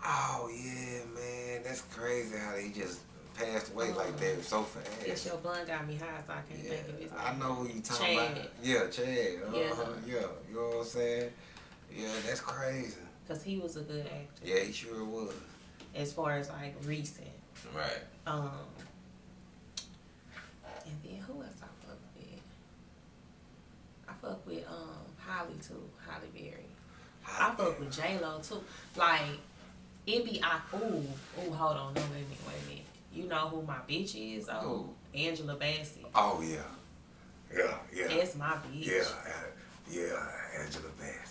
Oh yeah, man, that's crazy how he just passed away like that so fast. Yes, your blunt got me high, so I can't think of his name. I know who you talking Chad. about. Yeah, Chad. Yeah. You know what I'm saying? Yeah, that's crazy. Cause he was a good actor. Yeah, he sure was. As far as like recent. Right. And then who else I fuck with? I fuck with Holly too, Holly Berry. I fuck with J-Lo too. Like it be hold on, no wait a minute. You know who my bitch is? Oh, Angela Bassett. Oh yeah. That's my bitch. Yeah, Angela Bassett.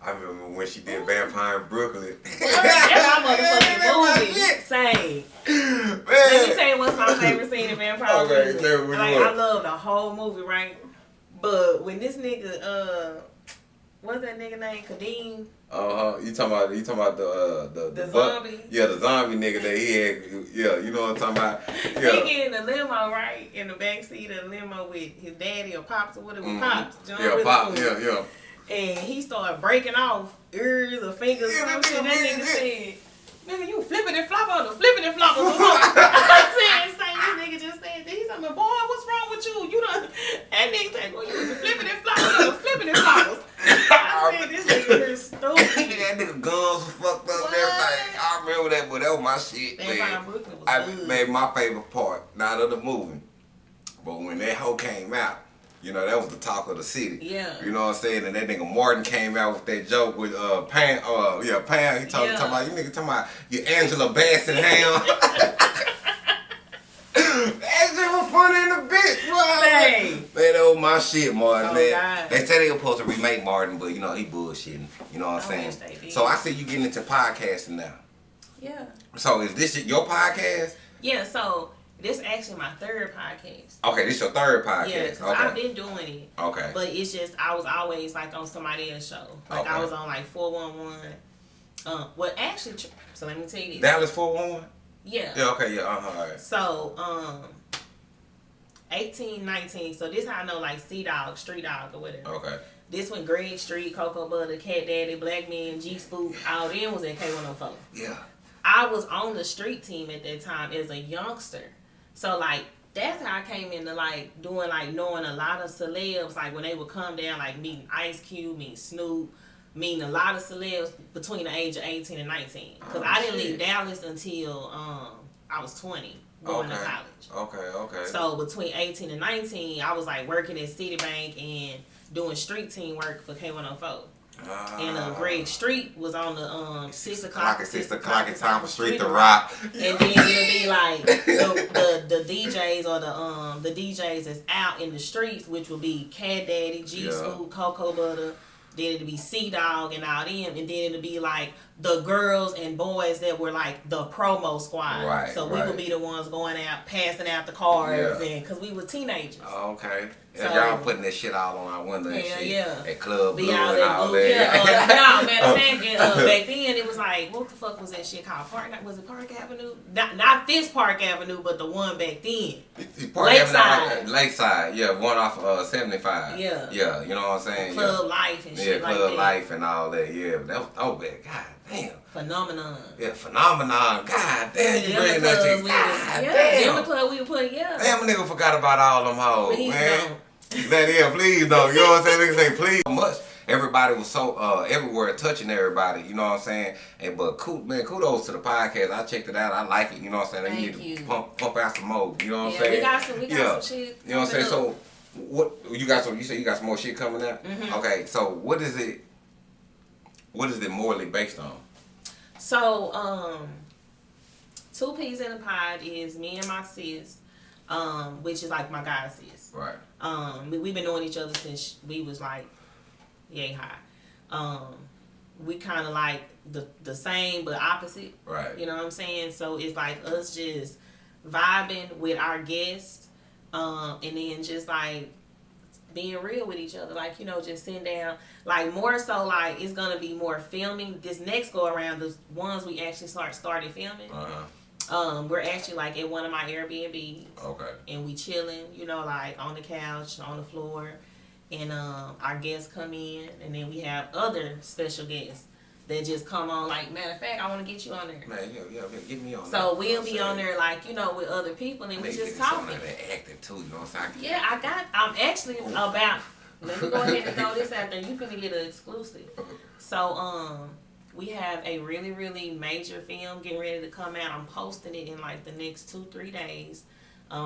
I remember when she did Vampire in Brooklyn. That's my motherfucking movie. Same. Let me tell you what's my favorite scene in Vampire in Brooklyn. Like I love the whole movie, right? But when this nigga, what's that nigga name? Kadeem. You talking about the zombie? Yeah, the zombie nigga that he had. Yeah, you know what I'm talking about. Yeah. He get in the limo, right? In the back seat of the limo with his daddy or pops or whatever. Pops. John Pop. Yeah. And he started breaking off ears or fingers or some shit. That nigga said, "Nigga, you flipping and flopping on the flipping and flopping." I said, this nigga just said that. He said, "Boy, what's wrong with you? You done." That nigga said, "Well, you was flipping and flopping on the flipping and floppers." I said, this nigga is stupid. That nigga guns was fucked up and everything. I remember that, but that was my shit. Man, my favorite part, not of the movie, but when that hoe came out, You know, that was the talk of the city. Yeah. You know what I'm saying? And that nigga Martin came out with that joke with Pam. Pam. He talking about, you nigga talking about you Angela Bassett ham. That shit was funny in the bitch, bro. Man, that was my shit, Martin, man. God. They said they were supposed to remake Martin, but you know, he bullshitting. You know what I'm saying? So I see you getting into podcasting now. Yeah. So is this your podcast? Yeah, so this is actually my third podcast. Okay, this your third podcast. Yeah, because okay. I've been doing it. Okay. But it's just, I was always like on somebody else's show. Like I was on like 411. Well, actually, so let me tell you this. Dallas 411? Yeah. Yeah, okay, yeah, all right. So, 18, 19, so this how I know like C-Dog, Street Dog or whatever. Okay. This when Greg Street, Cocoa Butter, Cat Daddy, Black Man, G-Spook, all them was at K104. Yeah. I was on the street team at that time as a youngster. So like that's how I came into like doing like knowing a lot of celebs, like when they would come down, like meeting Ice Cube, meeting Snoop, meeting a lot of celebs between the age of 18 and 19. Because I didn't leave Dallas until I was 20 going to college. Okay. So between 18 and 19, I was like working at Citibank and doing street team work for K104. And Greg Street was on the 6 o'clock. At 6 o'clock, it's time for Street to rock. And then it'll be like the DJs or the DJs that's out in the streets, which will be Cat Daddy, G Spook, Cocoa Butter. Then it'll be C-Dog and all them, and then it'll be like the girls and boys that were like the promo squad. Right. So we would be the ones going out, passing out the cards, and because we were teenagers. Okay. So, y'all putting that shit all on our window and shit. Yeah. At Club Blue Be out and all that. Yeah. Matter of fact, back then it was like, what the fuck was that shit called? Was it Park Avenue? Not this Park Avenue, but the one back then. Lakeside. Yeah, one off 75. Yeah. Yeah, you know what I'm saying? Club Life and shit like that. Yeah, Club Life and all that. Yeah, that was bad. God damn. Phenomenon. Yeah, Phenomenon. God damn, you bringing that shit. God damn. The club we would put, Damn, a nigga forgot about all them hoes, please man. Don't. Please don't. You know what I'm saying? Niggas say please much. Everybody was so everywhere touching everybody, you know what I'm saying? But kudos to the podcast. I checked it out. I like it, you know what I'm saying? Thank you need to pump out some more, you know what I'm saying? We got some shit. You know what I'm saying? So what you got you say you got some more shit coming out? Mm-hmm. Okay, so what is it morally based on? So, 2 Peas in a Pod is me and my sis, which is like my god sis. Right. We've been knowing each other since we was like yay high. We kind of like the same but opposite. Right. You know what I'm saying? So it's like us just vibing with our guests, and then just like being real with each other, like, you know, just sitting down, like more so like it's gonna be more filming this next go around. The ones we actually started filming. We're actually like at one of my Airbnbs. Okay. And we chilling, you know, like on the couch, on the floor, and our guests come in, and then we have other special guests that just come on. Like, matter of fact, I want to get you on there. Man, yeah, get me on. So we'll be on there, like, you know, with other people, and we just talking. Acting too, you know what I'm saying? Yeah, I'm actually about. Let me go ahead and throw this out there. You finna get an exclusive. So we have a really, really major film getting ready to come out. I'm posting it in like the next 2-3 days.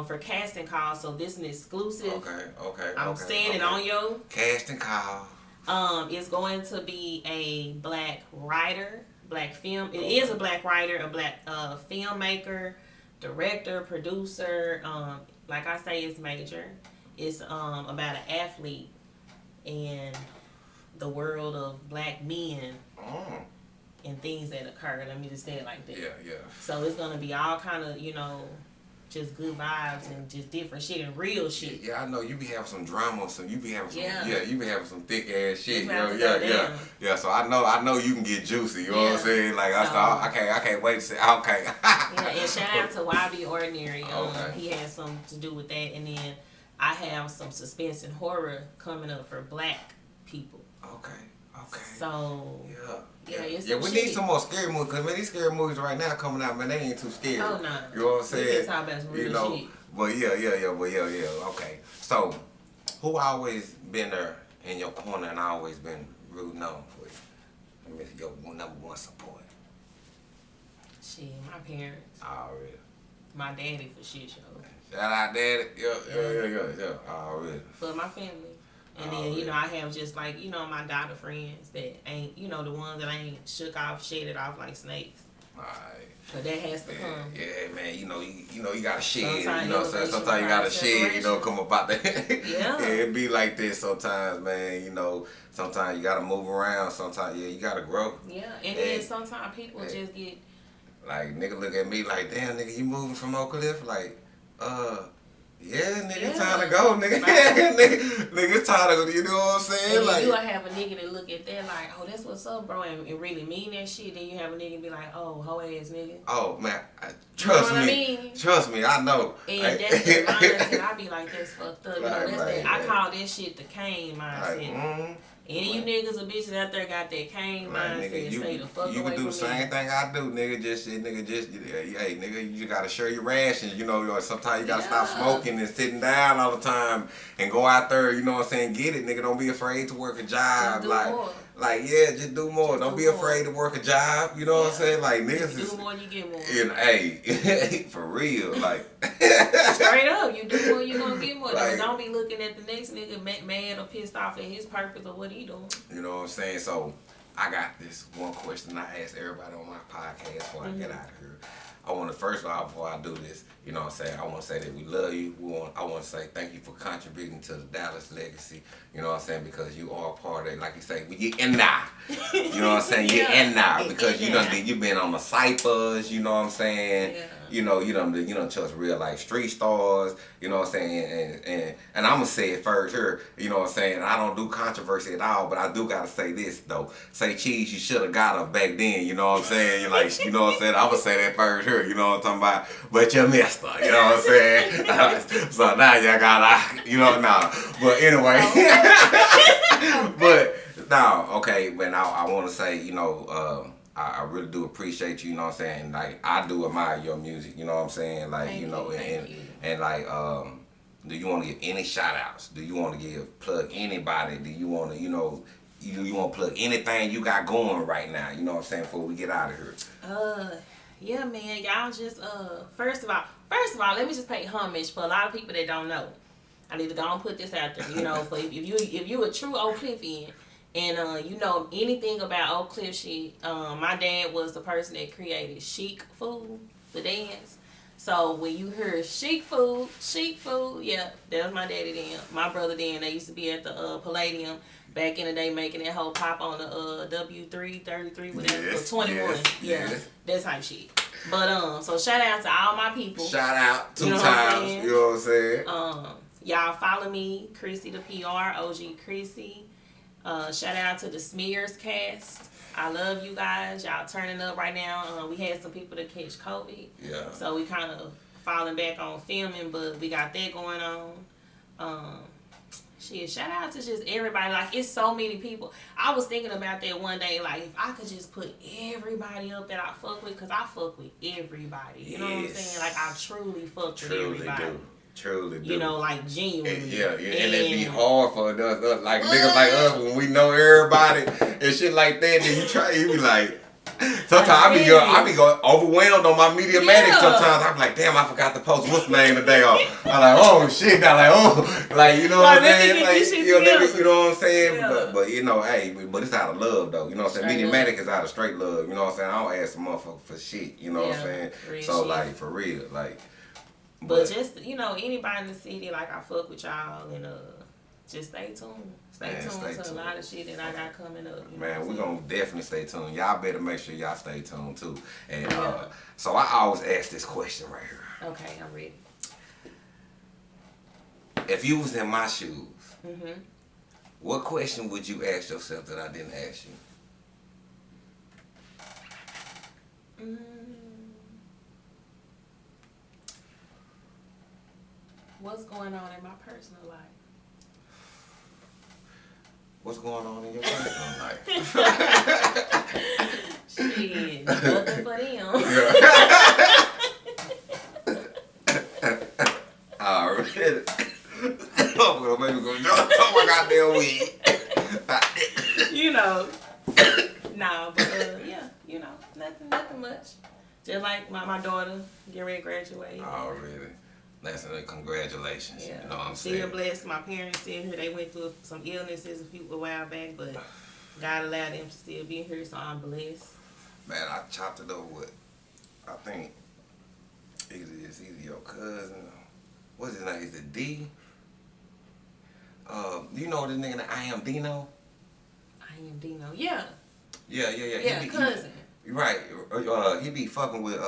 For casting calls, so this is an exclusive. Okay. I'm saying it on your casting call. It's going to be a black writer, black film. It is a black writer, a black filmmaker, director, producer. Like I say, it's major. It's about an athlete and the world of black men and things that occur. Let me just say it like that. Yeah. So it's gonna be all kind of, you know, just good vibes and just different shit and real shit. Yeah, I know you be having some drama, you be having some you be having some thick ass shit. Yeah. So I know you can get juicy. You know what I'm saying? Like I can't wait to say okay. And shout out to YB Ordinary. He has something to do with that, and then I have some suspense and horror coming up for black people. Okay. So yeah, we need some more scary movies, because man, these scary movies right now coming out, man, they ain't too scary. Oh no. You know what I'm saying? This is talking about some real shit. But yeah. Okay. So, who always been there in your corner and always been real known for you? Your number one support. Shit, my parents. Oh, really? My daddy for shit show. Shout out, Daddy. Yeah. Already. But my family. And then, you know, I have just like, you know, my daughter friends that ain't, you know, the ones that ain't shook off, shedded off like snakes. Alright. But that has to come. Yeah, man. You know, you gotta shed. Sometimes sometimes you gotta shed. You know, come about that. Yeah. It be like this sometimes, man. You know, sometimes you gotta move around. Sometimes, you gotta grow. Yeah, and then sometimes people just get like nigga look at me like, damn, nigga, you moving from Oak Cliff? Like, yeah, nigga, it's time to go, nigga. nigga, it's time to go. You know what I'm saying? And like, you have a nigga that look at that like, oh, that's what's up, bro, and really mean that shit. Then you have a nigga be like, oh, hoe ass nigga. Oh man, trust me. Trust me, I know. And that's the mindset. I be like, that's fucked up. You know, that's right, I call that shit the Cain mindset. Like, Any of you niggas or bitches out there got that Cain mindset, nigga, stay the fuck away you can do the from same me. thing I do, nigga. Hey, nigga, you gotta share your rations. You know, sometimes you gotta stop smoking and sitting down all the time and go out there. You know what I'm saying? Get it, nigga. Don't be afraid to work a job. Just do more. Don't be afraid to work a job. You know what I'm saying? Like niggas you do more, you get more. And hey, for real, like straight up, you do more, you gonna get more. Like, don't be looking at the next nigga mad or pissed off at his purpose or what he doing. You know what I'm saying? So I got this one question I ask everybody on my podcast before I get out of here. I want to, first of all, before I do this, you know what I'm saying, I want to say that we love you. I want to say thank you for contributing to the Dallas legacy. You know what I'm saying? Because you are part of it. Like you say, you're in now. You know what I'm saying? You're in now. Because you've been on the ciphers, you know what I'm saying? Yeah. You done touch real life street stars, you know what I'm saying? And I'm going to say it first here, you know what I'm saying? I don't do controversy at all, but I do got to say this, though. Say, Cheese, you should have got her back then, you know what I'm saying? You're like, you know what I'm saying? I'm going to say that first here, you know what I'm talking about? But you missed her, you know what I'm saying? So now y'all got to, you know, nah. But anyway. But, no, okay, but I want to say, you know, I really do appreciate you, you know what I'm saying? Like, I do admire your music, you know what I'm saying? Like, Thank you know, you. And like, do you want to give any shout outs? Do you want to plug anybody? Do you want to, you know, you want to plug anything you got going right now, you know what I'm saying, before we get out of here? Yeah, man, y'all just, first of all, let me just pay homage for a lot of people that don't know. I need to go and put this out there, you know, for if you a true Oak Cliffian, and you know anything about Oak Cliff shit, my dad was the person that created Scheek food, the dance. So when you hear Scheek food, yeah, that was my daddy then. My brother then, they used to be at the Palladium back in the day making that whole pop on the W3, 33, whatever, for 21. That type shit. But so shout out to all my people. Shout out two times, you know what I'm saying? Y'all follow me, Chrissy the PR, OG Chrissy. Shout out to the Smears cast. I love you guys. Y'all turning up right now. We had some people that catch COVID. Yeah. So we kind of falling back on filming, but we got that going on. Shout out to just everybody. Like, it's so many people. I was thinking about that one day, like, if I could just put everybody up that I fuck with, because I fuck with everybody. You know what I'm saying? Like, I truly fuck with everybody. Truly do. You know, like, genuinely. Yeah, and it'd be hard for us, like niggas like us, when we know everybody and shit like that, then you be like, sometimes I be going overwhelmed on my media medic sometimes. I be like, damn, I forgot to post what's name today. I'm like, oh shit, like, you know what I'm saying? Like, you know what I'm saying? Yeah. But you know, hey, but it's out of love though. You know what I'm saying? Media medic is out of straight love. You know what I'm saying? I don't ask a motherfucker for shit. You know what I'm saying? So shit. Like, for real, like. But just, you know, anybody in the city, like, I fuck with y'all, and just stay tuned. Stay tuned to a lot of shit that I got coming up. Man, we're going to definitely stay tuned. Y'all better make sure y'all stay tuned, too. And so I always ask this question right here. Okay, I'm ready. If you was in my shoes, what question would you ask yourself that I didn't ask you? What's going on in my personal life? What's going on in your personal life? Shit, nothing for them. Alright. I'm gonna go my goddamn wig. You know. Nah, but yeah, you know, nothing much. Just like my daughter getting ready to graduate. Already. That's congratulations. Yeah. You know what I'm still saying? blessed. My parents still here. They went through some illnesses a while back, but God allowed them to still be here, so I'm blessed. Man, I chopped it over with, I think, it's either your cousin, what's his name? Is it D? You know this nigga that I Am Dino? I Am Dino. Yeah. Yeah. Yeah, cousin. Right. He be fucking with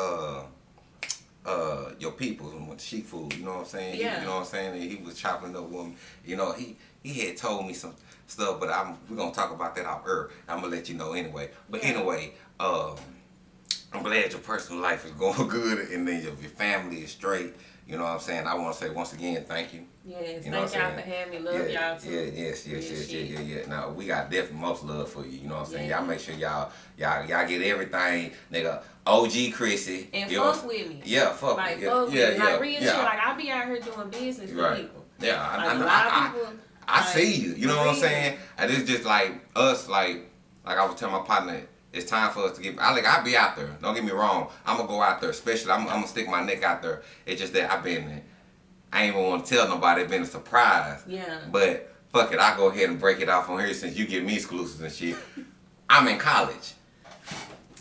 your peoples and with Scheek food, you know what I'm saying? Yeah. You know what I'm saying? And he was chopping up with me. You know, he had told me some stuff, but we're gonna talk about that out early. I'm gonna let you know anyway. But anyway, I'm glad your personal life is going good and then your family is straight. You know what I'm saying? I want to say once again, thank you. Yes, you know thank y'all for having me. Love y'all too. Yes. Now we got definitely most love for you. You know what I'm saying? Yeah. Y'all make sure y'all get everything, nigga. OG Chrissy. And fuck with me. Yeah, fuck like, me. Fuck with me. Like real shit. Yeah. Like I be out here doing business for people. Yeah, Like, a lot of people. I see you. You know what I'm saying? And it's just like us, like I was telling my partner. It's time for us to get. I'll be out there. Don't get me wrong. I'm gonna go out there. Especially, I'm gonna stick my neck out there. It's just that I ain't even want to tell nobody. It's been a surprise. Yeah. But fuck it, I'll go ahead and break it off on here since you give me exclusives and shit. I'm in college.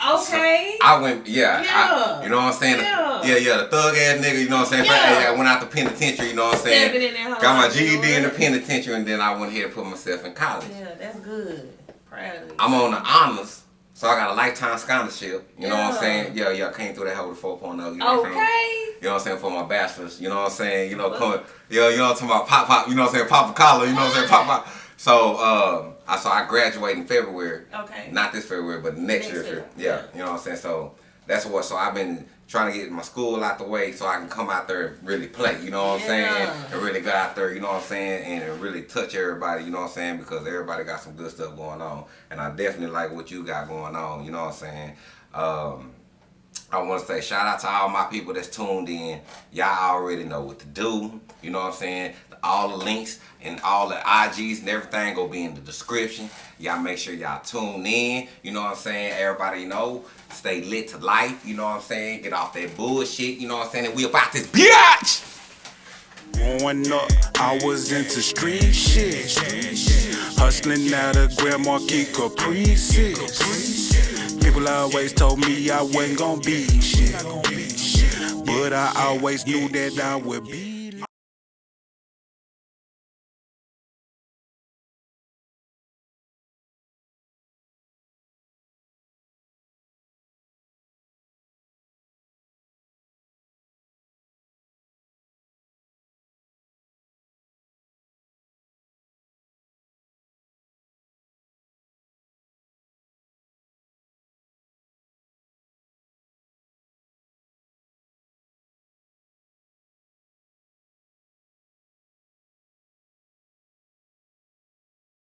Okay. So I went, Yeah. you know what I'm saying? Yeah. The thug ass nigga, you know what I'm saying? Yeah. I went out the penitentiary, you know what I'm saying? Stepping in that Got my hole, GED in the penitentiary, and then I went ahead and put myself in college. Yeah, that's good. Proud of you. I'm on the honors, so I got a lifetime scholarship. You know what I'm Yeah. saying? Yeah, came through that whole 4.0. You know what I'm saying? You know what I'm saying? For my bachelor's, you know what I'm saying? You know, coming, you know what I'm talking about? Pop, you know what I'm saying? Pop a collar, you know what I'm saying? Pop. So, I graduate in February. Okay. Not this February, but next year. Yeah, you know what I'm saying? So so I've been trying to get my school out the way so I can come out there and really play, you know what I'm saying? And really go out there, you know what I'm saying? And really touch everybody, you know what I'm saying? Because everybody got some good stuff going on. And I definitely like what you got going on, you know what I'm saying? I want to say shout out to all my people that's tuned in. Y'all already know what to do, you know what I'm saying? All the links and all the IGs and everything will be in the description. Y'all make sure y'all tune in, you know what I'm saying? Everybody know, stay lit to life, you know what I'm saying? Get off that bullshit, you know what I'm saying? And we about this bitch! Growing up, I was into street shit. Hustling out of Grand Marquis Caprices. People always told me I wasn't gonna be shit. But I always knew that I would be